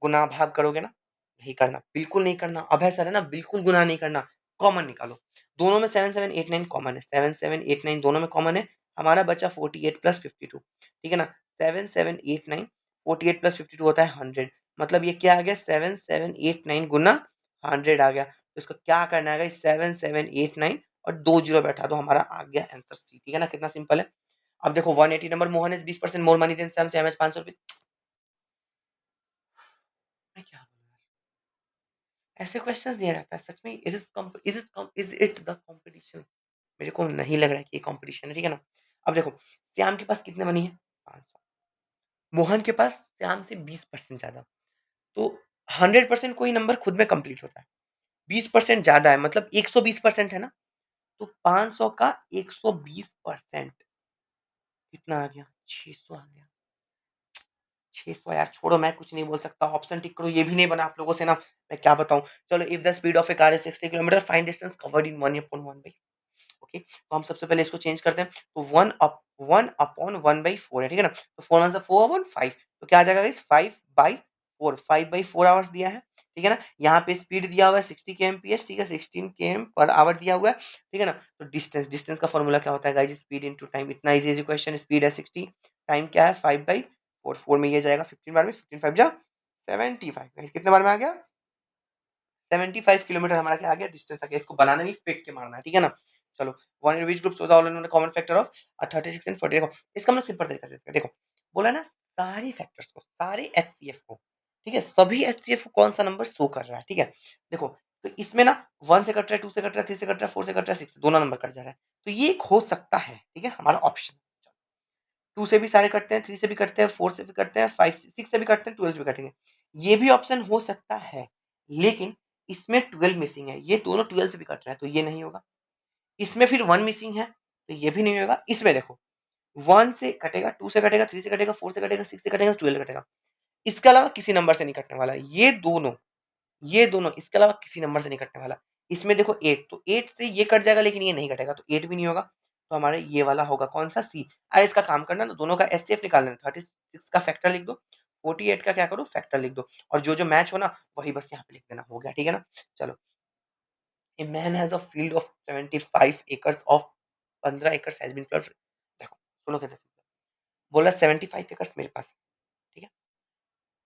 गुना भाग करोगे ना, नहीं करना, बिल्कुल नहीं करना, अभय सर है ना, बिल्कुल गुना नहीं करना, कॉमन निकालो। दोनों में 7789 कॉमन है, 7789 दोनों में कॉमन है, हमारा बचा 48 प्लस 52, ठीक है ना। 7789 48 प्लस 52 होता है 100, मतलब ये क्या आ गया 7789 गुना 100 आ गया। तो इसको क्या करना है 7789 और 2 जीरो बैठा दो, हमारा आ गया आंसर सी, ठीक है ना, कितना सिंपल है। अब देखो 180 number Mohan is 20% more money than Sam, Sam is 500 rupees, मैं क्या बोलूं? ऐसे क्वेश्चंस दिया जाता है सच में। Is it the competition? मेरे को नहीं लग रहा है कि ये कंपटीशन है, ठीक है ना। अब देखो, श्याम के पास कितने मनी है? 500। मोहन के पास श्याम से 20% ज्यादा। तो 100% कोई नंबर खुद में कंप्लीट होता है, 20% ज्यादा है मतलब 120% है ना। तो 500 का 120% कितना आ गया? 600 आ गया। 600 यार, छोड़ो, मैं कुछ नहीं बोल सकता, ऑप्शन टिक करो। ये भी नहीं बना आप लोगों से ना, मैं क्या बताऊं। चलो, if the speed of A car is 60 kilometre, find distance covered in 1/1 okay. तो हम सबसे पहले इसको चेंज करते हैं। तो 1/1/4 है, ठीक है ना। तो 4 1 4 1 5, तो क्या आ जाएगा गाइस? 5/4, 5/4 आवर्स दिया है, ठीक है ना। यहाँ पे स्पीड दिया हुआ है 60 kmph, ठीक है, 16 km पर आवर दिया हुआ है, ठीक है ना। तो डिस्टेंस, डिस्टेंस का फॉर्मूला क्या होता है गाइस? Speed into time. इतना इजी क्वेश्चन। स्पीड है 60, टाइम क्या है? 5/4, 4 में ये जाएगा 15 बार में, 15 5 जा 75। कितने बार में आ गया? 75 किलोमीटर हमारा क्या आ गया? डिस्टेंस आ गया। इसको बनाना नहीं, फेंक के मारना है, ठीक है ना। चलो, one in which group shows all in common factor of 36 and 40। देखो, इसका हम लोग सिंपल तरीके से देखो, बोला ना, सारे फैक्टर्स को, सारे एचसीएफ को, ठीक है, सभी एचसीएफ को कौन सा नंबर शो कर रहा है, ठीक है। देखो, तो इसमें ना 1 से कट रहा है, 2 से कट रहा है, 3 से कट रहा है, 4 से कट रहा है, 6 दोनों नंबर कट जा रहा है। तो ये एक हो सकता है, ठीक है, हमारा ऑप्शन। 2 से भी सारे कटते हैं, 3 से भी कटते हैं, 4 से भी कटते हैं, 5 6 से भी कटते हैं, 12 से भी कटेंगे। ये भी ऑप्शन हो सकता है, लेकिन इसमें 12 मिसिंग है। ये दोनों 12 से भी कट रहे हैं, तो ये नहीं होगा। इसमें फिर 1 मिसिंग है, तो ये भी नहीं होगा। इसमें देखो, 1 से कटेगा, 2 से कटेगा, 3 से कटेगा, 4 से कटेगा, 6 से कटेगा, 12 से कटेगा। इसके अलावा किसी नंबर से नहीं कटने वाला। ये दोनों इसके अलावा किसी नंबर से नहीं कटने वाला। इसमें देखो 8, तो 8 से ये कट जाएगा, लेकिन ये नहीं कटेगा, तो 8 भी नहीं होगा। तो हमारे ये वाला होगा कौन सा? सी। अरे इसका काम करना ना, दोनों का एचसीएफ निकालना है। 36 का फैक्टर लिख दो, 48 का क्या करो? फैक्टर लिख दो, और जो जो मैच हो ना, वही बस यहाँ पे लिख देना, हो गया, ठीक है ना। चलो, a man has a field of 75 acres of 15 acres has been plot. देखो, सुनो कैसे बोला, 75 एकर्स मेरे पास है, ठीक है।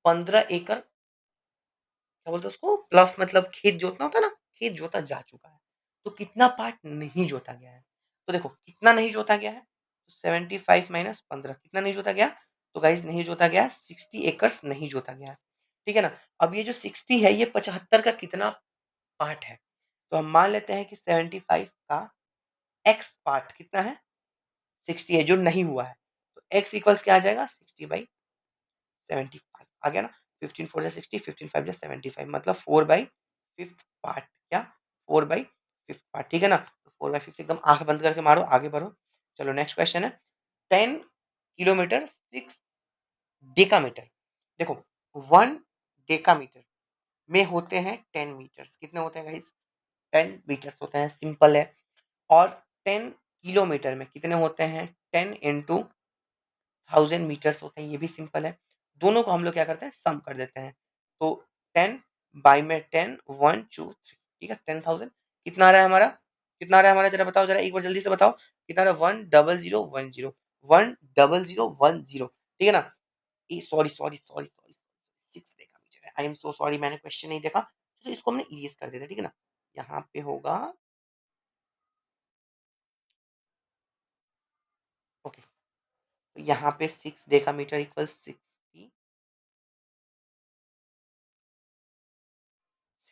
15 एकड़, क्या बोलते हैं उसको? प्लस मतलब खेत जोतना होता है ना, खेत जोता जा चुका है। तो कितना पार्ट नहीं जोता गया है? तो देखो, कितना नहीं जोता गया है? 75 माइनस 15, कितना नहीं जोता गया? तो गाइज, नहीं जोता गया 60 एकर्स नहीं जोता गया है, ठीक है ना। अब ये जो 60 है, ये 75 का कितना पार्ट है? तो हम मान लेते हैं कि 75 का एक्स पार्ट कितना है? 60 है, जो नहीं हुआ है। तो एक्स इक्वल्स क्या आ जाएगा? 60/75 आ गया ना। 15 4 60, 15 5 75, मतलब 4/5 पार्ट। क्या? 4/5 पार्ट, ठीक है ना। 4/5 एकदम आंख बंद करके मारो, आगे बढ़ो। चलो, नेक्स्ट क्वेश्चन है। 10 किलोमीटर 6 डेकामीटर। देखो, 1 डेकामीटर में होते हैं 10 मीटर्स। कितने होते हैं गाइस? 10 मीटर्स होते हैं, सिंपल है। और 10 किलोमीटर में कितने होते हैं? 10 इंटू 1000 मीटर्स होते हैं, ये भी सिंपल है। दोनों को हम लोग क्या करते हैं? सम कर देते हैं। तो 10 बाई में 10, 1 2 3, ठीक है, 10,000। कितना आ रहा है हमारा? कितना आ रहा है हमारा? जरा बताओ, जरा एक बार जल्दी से बताओ, कितना आ रहा है? 10010, 10010, ठीक है ना। सॉरी सॉरी सॉरी सॉरी, 6 देखा मुझे, आई एम सो सॉरी, मैंने क्वेश्चन नहीं देखा। तो इसको हमने इरेज कर देते, ठीक है ना। यहाँ पे होगा, ओके। तो यहाँ पे 6 डेका मीटर इक्वल 60,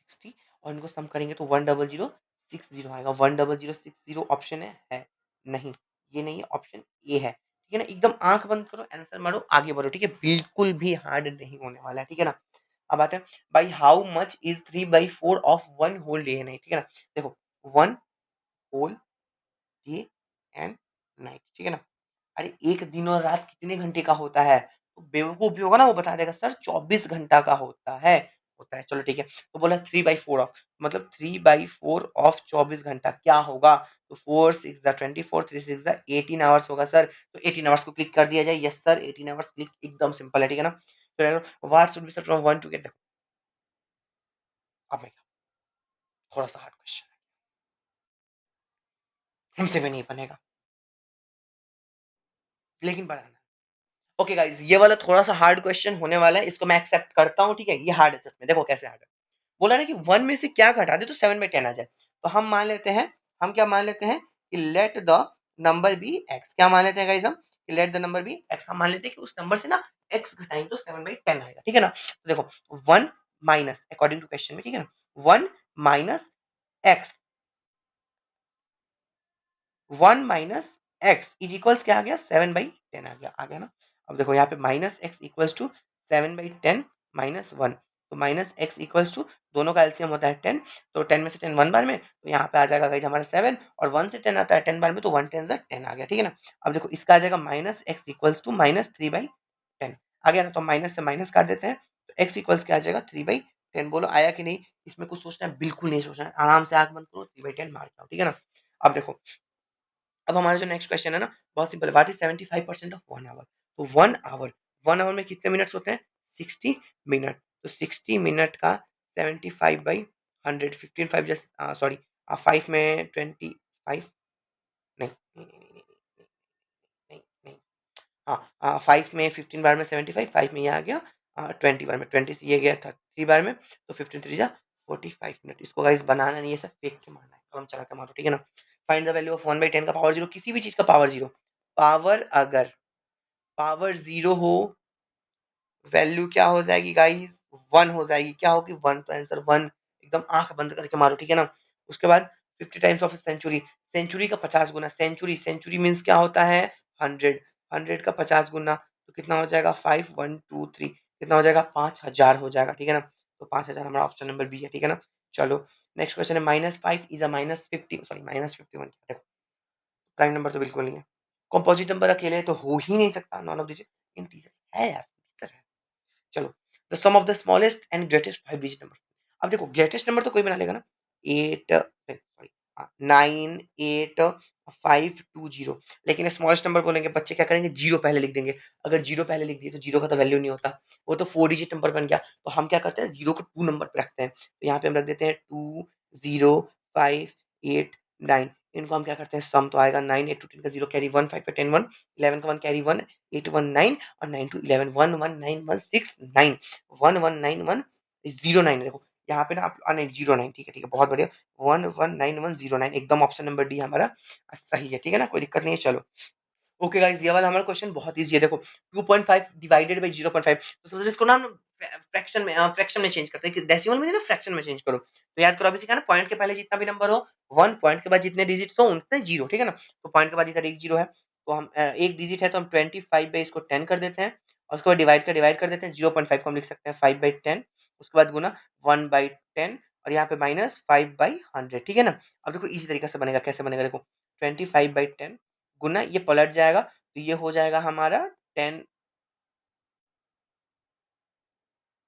60, और इनको सम करेंगे तो 10060 आएगा। 10060 ऑप्शन है नहीं, ये नहीं है, ऑप्शन ए है, ठीक है ना। एकदम आंख बंद करो, आंसर मारो, आगे बढ़ो, ठीक है। बिल्कुल भी हार्ड नहीं होने वाला है, ठीक है ना। अब आते हैं, by how much is 3/4 of 1 whole day and night, ठीक है ना। देखो, 1 होल डे एंड नाइट, ठीक है ना। अरे, एक दिन और रात कितने घंटे का होता है? तो बेवकूफ भी होगा ना, वो बता देगा सर 24 घंटा का होता है। चलो, ठीक है। तो बोला 3/4 ऑफ, मतलब 3/4 ऑफ 24 घंटा क्या होगा? तो 4 6 24, 3 6 18 आवर्स होगा सर। तो 18 आवर्स को क्लिक कर दिया जाए। यस सर, 18 आवर्स क्लिक, एकदम सिंपल है, ठीक है ना। तो what should be sir from 1 to get. देखो, अब मैं थोड़ा सा हार्ड क्वेश्चन है, हमसे भी नहीं बनेगा, लेकिन बनाना। ओके गाइस, ये वाला थोड़ा सा हार्ड क्वेश्चन होने वाला है, इसको मैं एक्सेप्ट करता हूँ, ठीक है। ये हार्ड है सच में। देखो कैसे हार्ड है। बोला ना कि 1 में से क्या घटा दे तो 7/10 आ जाए। तो हम मान लेते हैं, हम क्या मान लेते हैं कि let the number be x. क्या मान लेते हैं गाइस हम? कि let the number be x. हम मान लेते हैं कि उस नंबर से ना एक्स घटाएंगे तो 7/10 आएगा, ठीक है ना। तो देखो, 1 माइनस, अकॉर्डिंग टू क्वेश्चन में, ठीक है ना, 1 minus x, 1 minus x is equals क्या आ गया 7/10 आ गया ना। अब देखो यहाँ पे minus x equals to 7/10 minus 1, तो माइनस एक्स इक्वल्स टू दोनों का एलसीएम होता है 10, तो 10 में से 10 1 बार में, तो यहाँ पे आ जाएगा गाइस हमारा 7, और 1 से 10 आता है 10 बार में, तो 1 10 10 आ गया, ठीक है ना। अब देखो इसका आ जाएगा minus x equals to minus 3/10 आ गया ना, तो माइनस से माइनस काट देते हैं, तो एक्स इक्वल्स क्या आ जाएगा 3/10। बोलो आया कि नहीं, इसमें कुछ सोचना है बिल्कुल नहीं सोचना है, आराम से आंख बंद करो 3/10 मार के आओ, ठीक है ना। अब देखो, अब हमारा जो नेक्स्ट क्वेश्चन है ना बहुत सिंपल है, व्हाट इज 75% ऑफ 1 आवर, तो 1 आवर में कितने मिनट्स होते हैं 60 मिनट, तो 60 मिनट का 75/100, 15 5 जस्ट सॉरी 5 में 25, नहीं नहीं नहीं नहीं नहीं नहीं नहीं, हाँ 5 में 15 बार में 75, 5 में ये आ गया 20 बार में, 20 से ये गया 3 बार में, तो 15 3 जा 45 मिनट। इसको गाइस बनाना नहीं है, सब फेंक के मारना है, कलम चला के मारो, ठीक है ना। फाइंड द वैल्यू ऑफ 1/10 का पावर जीरो, किसी भी चीज का पावर जीरो, पावर अगर पावर जीरो हो, वैल्यू क्या हो जाएगी गाइस 1 हो जाएगी, क्या होगी 1, तो आंसर 1, एकदम आंख बंद करके मारो, ठीक है ना। उसके बाद 50 टाइम्स ऑफ सेंचुरी, सेंचुरी का 50 गुना, सेंचुरी सेंचुरी मीन्स क्या होता है 100, 100 का 50 गुना, तो कितना हो जाएगा 5 1 2 3, कितना हो जाएगा 5000 हो जाएगा, ठीक है ना। तो 5000 हमारा ऑप्शन नंबर बी है, ठीक है ना। चलो नेक्स्ट क्वेश्चन है, -5 इज अ -50, सॉरी -51, देखो प्राइम नंबर तो बिल्कुल नहीं है, कंपोजिट नंबर अकेले तो हो ही नहीं सकता, नॉन ऑफ दिस इंटीजर है यार, इंटीजर है। चलो, the sum of the smallest and greatest 5 digit number, अब देखो ग्रेटेस्ट नंबर तो कोई बना लेगा ना, 8 सॉरी 9 8 5 2 0, लेकिन स्मॉलेस्ट नंबर बोलेंगे बच्चे क्या करेंगे, जीरो पहले लिख देंगे, अगर जीरो पहले लिख दिए तो जीरो का तो वैल्यू नहीं होता, वो तो 4 डिजिट नंबर बन गया, तो हम क्या करते हैं जीरो को 2 नंबर पे रखते हैं, तो यहाँ पे हम रख देते हैं 2 0 5 8 9, इनको हम क्या करते हैं सम, तो आएगा 9 8 टू 10 का 0 कैरी 1, 5 का 10 1, 11 का 1 कैरी 1, 8 1 9, और 9 टू 11 1 1 9 1 6 9, 1 1 9 1 0 9, देखो यहाँ पे ना आप नहीं 0 9, ठीक है बहुत बढ़िया, 1 1 9 1 0 9, एकदम ऑप्शन नंबर डी हमारा सही है, ठीक है ना, कोई दिक्कत नहीं है। चलो ओके गाइस, ये वाला हमारा क्वेश्चन बहुत इजी है, देखो 2.5 डिवाइडेड बाय 0.5, तो सोचो इसको ना हम फ्रैक्शन में चेंज करते हैं कि डेसिमल में ना फ्रैक्शन में चेंज करो, तो याद करो अभी सीखा ना, पॉइंट के पहले जितना भी नंबर हो 1, पॉइंट के बाद जितने डिजिट्स हो उतने जीरो, ठीक है ना, तो पॉइंट के बाद इधर एक जीरो है, तो हम एक डिजिट है तो हम 25 बाई इसको 10 कर देते हैं, और उसके बाद डिवाइड कर देते हैं, 0.5 को हम लिख सकते हैं 5/10, उसके बाद गुना 1/10, और यहाँ पे माइनस 5/100, ठीक है ना। अब देखो इसी तरीके से बनेगा, कैसे बनेगा देखो, 25/10 गुना ये पलट जाएगा, तो ये हो जाएगा हमारा 10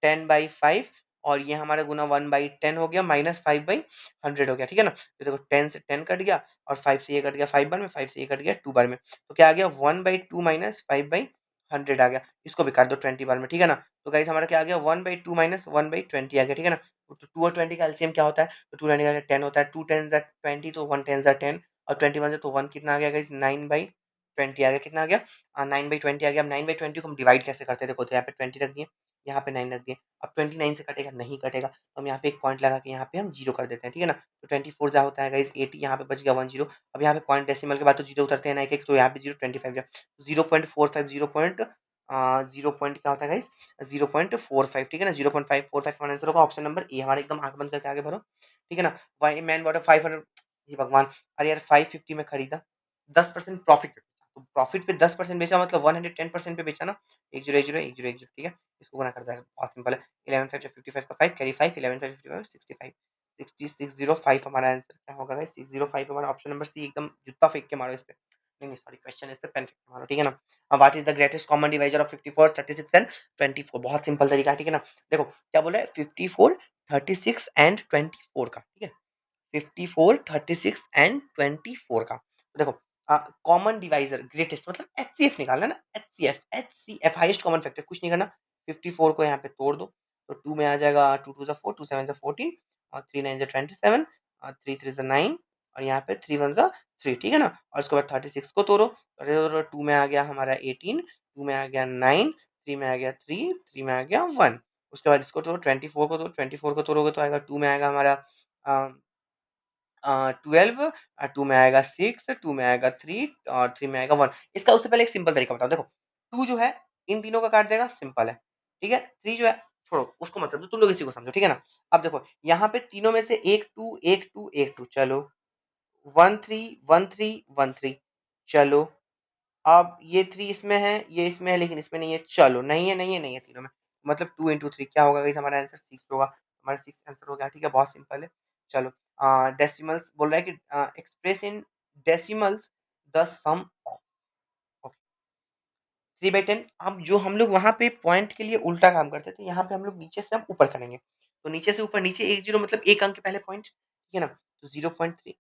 10/5, और ये हमारा गुना 1/10 हो गया, माइनस 5/100 हो गया, ठीक है ना। तो देखो 10 से 10 कट गया, और 5 से ये कट गया 5 बार में, 5 से ये कट गया 2 बार में, तो क्या आ गया 1/2 माइनस 5/100 आ गया, इसको भी काट दो 20 बार में, ठीक है ना। तो गाइस हमारा क्या आ गया 1/2 माइनस 1/20 आ गया, ठीक है ना। तो 2 और 20 का एलसीएम क्या होता है, तो 2 20 का 10 होता है, 2 10 20, तो 1 10 10, और 21 से तो 1 कितना आ गया गाइस 9/20 आ गया, कितना आ गया 9/20 आ गया। अब 9/20 को हम डिवाइड कैसे करते हैं, देखो तो यहाँ पे 20 रख दिए, यहाँ पे 9 रख दिए, अब 29 से कटेगा नहीं कटेगा, तो हम यहाँ पे एक पॉइंट लगा के यहाँ पे हम जीरो कर देते हैं, ठीक है ना। तो 24 जा होता है गाइस 80, यहाँ पे बच गया 1 जीरो, अब यहाँ पे पॉइंट डेसिमल के बाद तो जीरो उतरते हैं ना एक एक, तो यहाँ पे जीरो 25 जा, 0.45 जीरो पॉइंट क्या होता है गाइस 0.45, ठीक है ना, 0.545 हमारा आंसर होगा, ऑप्शन नंबर ए, हमारे एकदम आंख बंद करके आगे बढ़ो, ठीक है ना। वाई मैन बॉट 500, ये भगवान, अरे यार 550 में खरीदा, 10% प्रॉफिट पे, तो प्रॉफिट पे 10% बेचा मतलब 110% पे बेचा ना, 1010 1010, ठीक है। इसको गुना करता है, बहुत सिंपल है, 11 5 55 का 5 कैरी 5, 11 5 55 65, 6605 हमारा आंसर क्या होगा गाइस 605, हमारा ऑप्शन नंबर सी, एकदम जूता फेंक के मारो इस पे, नहीं नहीं सॉरी क्वेश्चन इस पे पेन फेंक के मारो, ठीक है ना। अब what is the greatest common divisor of 54 36 and 24, बहुत सिंपल तरीका है, ठीक है ना। देखो क्या बोला है 54 36 एंड 24 का, ठीक है, 54 36 एंड 24 का, तो देखो कॉमन डिवाइजर ग्रेटेस्ट मतलब एचसीएफ निकालना है ना, एचसीएफ हाईएस्ट कॉमन फैक्टर, कुछ नहीं करना, 54 को यहाँ पे तोड़ दो, तो 2 में आ जाएगा 2 2 4, 2 7 14, और 3 9 27, और 3 3 9, और यहाँ पे 3 1 3, ठीक है ना। और उसके बाद 36 को तोड़ो, अरे 2 में आ गया हमारा 18, 2 में आ गया 9, 3 में आ गया 3, 3 में आ गया 1, उसके बाद इसको तोड़ो 24 को तोड़ो, 24 को तोड़ोगे तो आएगा 2 में आएगा हमारा 12, 2 में आएगा 6, 2 में आएगा 3, और 3 में आएगा 1। इसका उससे पहले एक सिंपल तरीका बताओ, देखो 2 जो है इन तीनों का काट देगा, सिंपल है, ठीक है। 3 जो है छोड़ो उसको मत समझो, तुम लोग इसी को समझो, ठीक है ना। अब देखो यहाँ पे तीनों में से एक टू एक टू एक टू, चलो 1 3 1 3 1 3, चलो अब ये 3 इसमें है, ये इसमें है, लेकिन इसमें नहीं है, चलो नहीं है नहीं है नहीं है तीनों में, मतलब 2 × 3 क्या होगा गाइस, हमारा आंसर 6 होगा, हमारा 6 आंसर हो गया, ठीक है, बहुत सिंपल है। चलो डेसिमल्स बोल रहा है कि express in decimals the sum of 3/10। अब जो हम लोग वहां पे पॉइंट के लिए उल्टा काम करते थे, यहाँ पे हम लोग नीचे से हम ऊपर करेंगे, तो नीचे से ऊपर, नीचे एक जीरो मतलब एक अंक के पहले पॉइंट, ठीक है ना, तो 0.3,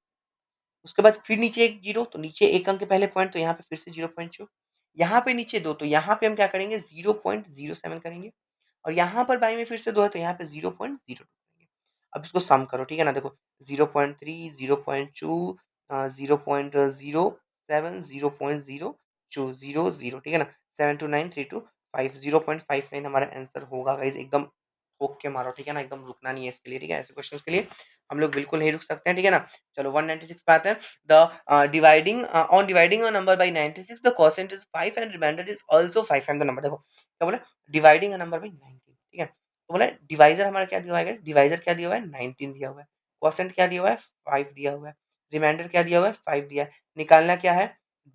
उसके बाद फिर नीचे एक जीरो, तो नीचे एक अंक के पहले पॉइंट, तो यहाँ पे फिर से 0.2, यहाँ पे नीचे दो, तो यहाँ पे हम क्या करेंगे 0.07 करेंगे, और यहाँ पर बाई में फिर से दो है, तो यहाँ पे 0.02 करेंगे। अब इसको सम करो, ठीक है ना, देखो 0.3 0.2 0.07 0.02 ठीक है ना, 72932 0.59 हमारा आंसर होगा गाइस, एकदम ठोक के मारो, ठीक है ना, एकदम रुकना नहीं है इसके लिए, ठीक है, ऐसे क्वेश्चंस के लिए हम लोग बिल्कुल नहीं रुक सकते हैं, ठीक है ना। चलो 196 पे आते हैं। The dividing on dividing a number by 96 the quotient is 5 and reminder is also 5 and the number, देखो क्या बोला, डिवाइडिंग अ नंबर बाय 19, ठीक है, तो बोला डिवाइजर हमारा क्या दिया हुआ है गाइस, डिवाइजर क्या दिया हुआ है 19 दिया हुआ है, क्वोशिएंट क्या दिया हुआ है 5 दिया हुआ है, रिमाइंडर क्या दिया हुआ है 5 दिया है, निकालना क्या है,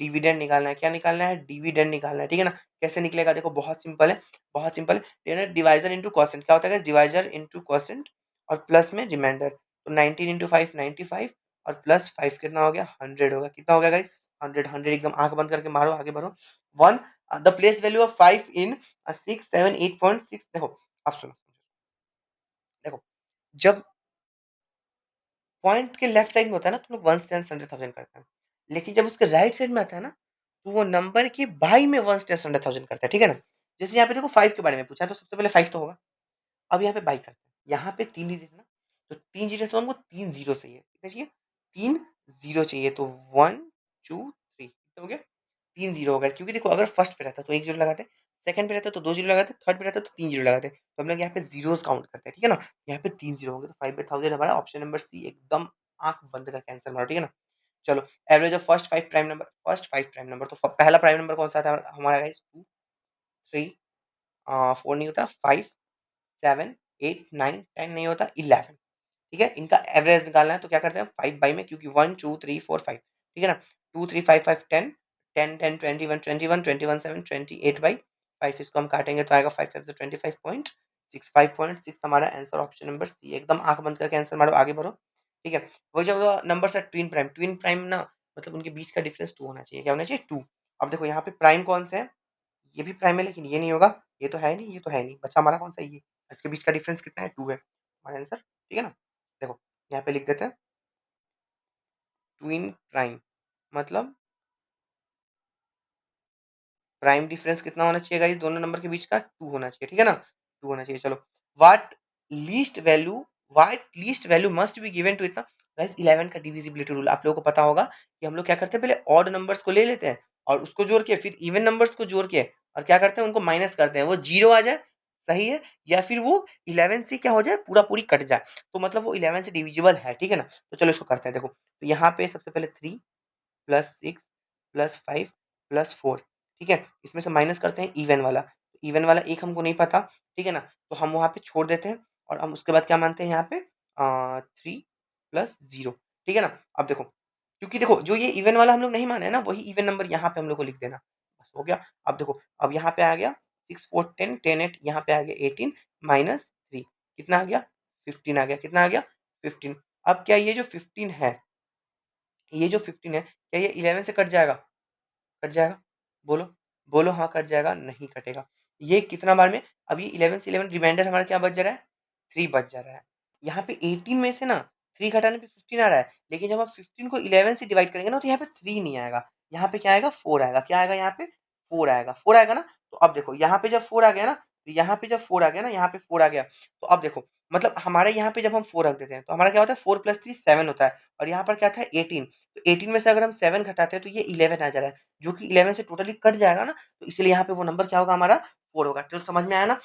डिविडेंड निकालना है, क्या निकालना है, डिविडेंड निकालना है, ठीक है ना। कैसे निकलेगा, देखो बहुत सिंपल है, बहुत सिंपल है, डिवाइजर इनटू क्वोशिएंट क्या होता है गाइस, डिवाइजर इनटू क्वोशिएंट और प्लस में रिमाइंडर, तो 19 × 5 95 और प्लस 5 कितना हो गया 100 होगा, कितना हो गया गाइस 100 100, एकदम आंख बंद करके मारो, आगे बढ़ो। One the place value of 5 इन 6 7 8.6, देखो अब सुनो, देखो जब पॉइंट के लेफ्ट साइड में होता है ना, तो लोग 1 10 100,000 करते हैं, लेकिन जब उसके राइट साइड में आता है ना, तो वो नंबर के बाई में 1 10 100,000 करता है, ठीक है ना। जैसे यहाँ पे देखो 5 के बारे में पूछा है, तो सबसे पहले 5 तो होगा, अब यहाँ पे बाई करते हैं, यहाँ पे 3 डिजिट है ना, तो 3 डिजिट तो हमको 3 जीरो चाहिए, कितना चाहिए 3 जीरो चाहिए, तो 1 2 3 हो गया, 3 जीरो हो गया, क्योंकि देखो अगर फर्स्ट पे रहता तो एक जीरो लगाते, सेकंड पे रहता तो 2 जीरो लगाते, थर्ड पे रहता तो 3 जीरो लगाते, तो हम लोग यहाँ पे जीरोस काउंट करते हैं, ठीक है ना। यहाँ पे 3 जीरो होंगे, तो 5/1000 हमारा ऑप्शन नंबर सी, एकदम आंख बंद करके आंसर मारो, ठीक है ना। चलो average of first 5 prime number, first 5 prime number, तो पहला प्राइम नंबर कौन सा था हमारा गाइस 2 3 4 नहीं होता, 5 7 8 9 10 नहीं होता, 11, ठीक है, इनका एवरेज निकालना है, तो क्या करते हैं 5 बाई में, क्योंकि 1 2 3 4 5, ठीक है ना, 2 3 5 5 10 10 10 21 21 21 7 28 बाई 5, इसको हम काटेंगे तो आएगा 5 5 से 25.6 5.6 हमारा आंसर, ऑप्शन नंबर सी, एकदम आंख बंद करके आंसर मारो, आगे बढ़ो, ठीक है। वही जब नंबर है ट्विन प्राइम ना, मतलब उनके बीच का डिफरेंस 2 होना चाहिए, क्या होना चाहिए 2। अब देखो यहाँ पे प्राइम कौन से है, ये भी प्राइम है, लेकिन ये नहीं होगा, ये तो है नहीं, ये तो है नहीं, बच्चा हमारा कौन सा है, ये, इसके बीच का डिफरेंस कितना है 2 है हमारा आंसर, ठीक है ना। देखो यहाँ पे लिख देते हैं ट्विन प्राइम, मतलब प्राइम डिफरेंस कितना होना चाहिए गाइस, दोनों नंबर के बीच का 2 होना चाहिए, ठीक है ना, 2 होना चाहिए। चलो what least value what least value must be given to इतना, गाइस 11 का डिविजिबिलिटी रूल आप लोगों को पता होगा कि हम लोग क्या करते हैं, पहले ऑड नंबर्स को ले लेते हैं और उसको जोड़ के फिर इवन नंबर्स को जोड़ के और क्या करते हैं उनको माइनस करते हैं, वो जीरो आ जाए सही है, या फिर वो 11 से क्या हो जाए पूरा पूरी कट जाए, तो मतलब वो 11 से डिविजिबल है, ठीक है ना। तो चलो इसको करते हैं, देखो तो यहाँ पे सबसे पहले 3 +6 +5 +4, ठीक है, इसमें से माइनस करते हैं इवन वाला एक हमको नहीं पता, ठीक है ना, तो हम वहाँ पे छोड़ देते हैं और हम उसके बाद क्या मानते हैं यहाँ पे 3 + 0, ठीक है ना। अब देखो क्योंकि देखो जो ये इवन वाला हम लोग नहीं माने हैं ना, वही इवन नंबर यहाँ पे हम लोग को लिख देना, बस हो गया। अब देखो अब यहाँ पे आ गया 6 4 10 10 8, यहाँ पे आ गया 18 -3, कितना आ गया 15 आ गया, कितना आ गया 15। अब क्या ये जो 15 है, ये जो 15 है, क्या ये 11 से कट जाएगा? कट जाएगा? बोलो, बोलो हाँ कट जाएगा, नहीं कटेगा। ये कितना बार में, अब ये 11 से 11 रिमाइंडर हमारा क्या बच जा रहा है? 3 बच जा रहा है। यहाँ पे 18 में से ना 3 घटाने पे 15 आ रहा है, लेकिन जब आप 15 को 11 से डिवाइड करेंगे ना, तो यहाँ पे 3 नहीं आएगा, यहाँ पे क्या आएगा 4 आएगा, क्या आएगा यहाँ पे 4 आएगा, 4 आएगा ना। तो अब देखो यहाँ पे जब 4 आ गया ना, तो यहाँ पे जब 4 आ गया ना, यहाँ पे 4 आ गया, तो अब देखो मतलब हमारे यहाँ पे जब हम 4 रख देते हैं, तो हमारा क्या होता है 4 + 3 7 होता है, और यहाँ पर क्या था 18, तो 18 में से अगर हम 7 घटाते हैं तो ये 11 आ जा रहा है, जो कि 11 से टोटली कट जाएगा ना, तो इसलिए यहाँ पे वो नंबर क्या होगा हमारा 4 होगा। तो समझ में आया ना?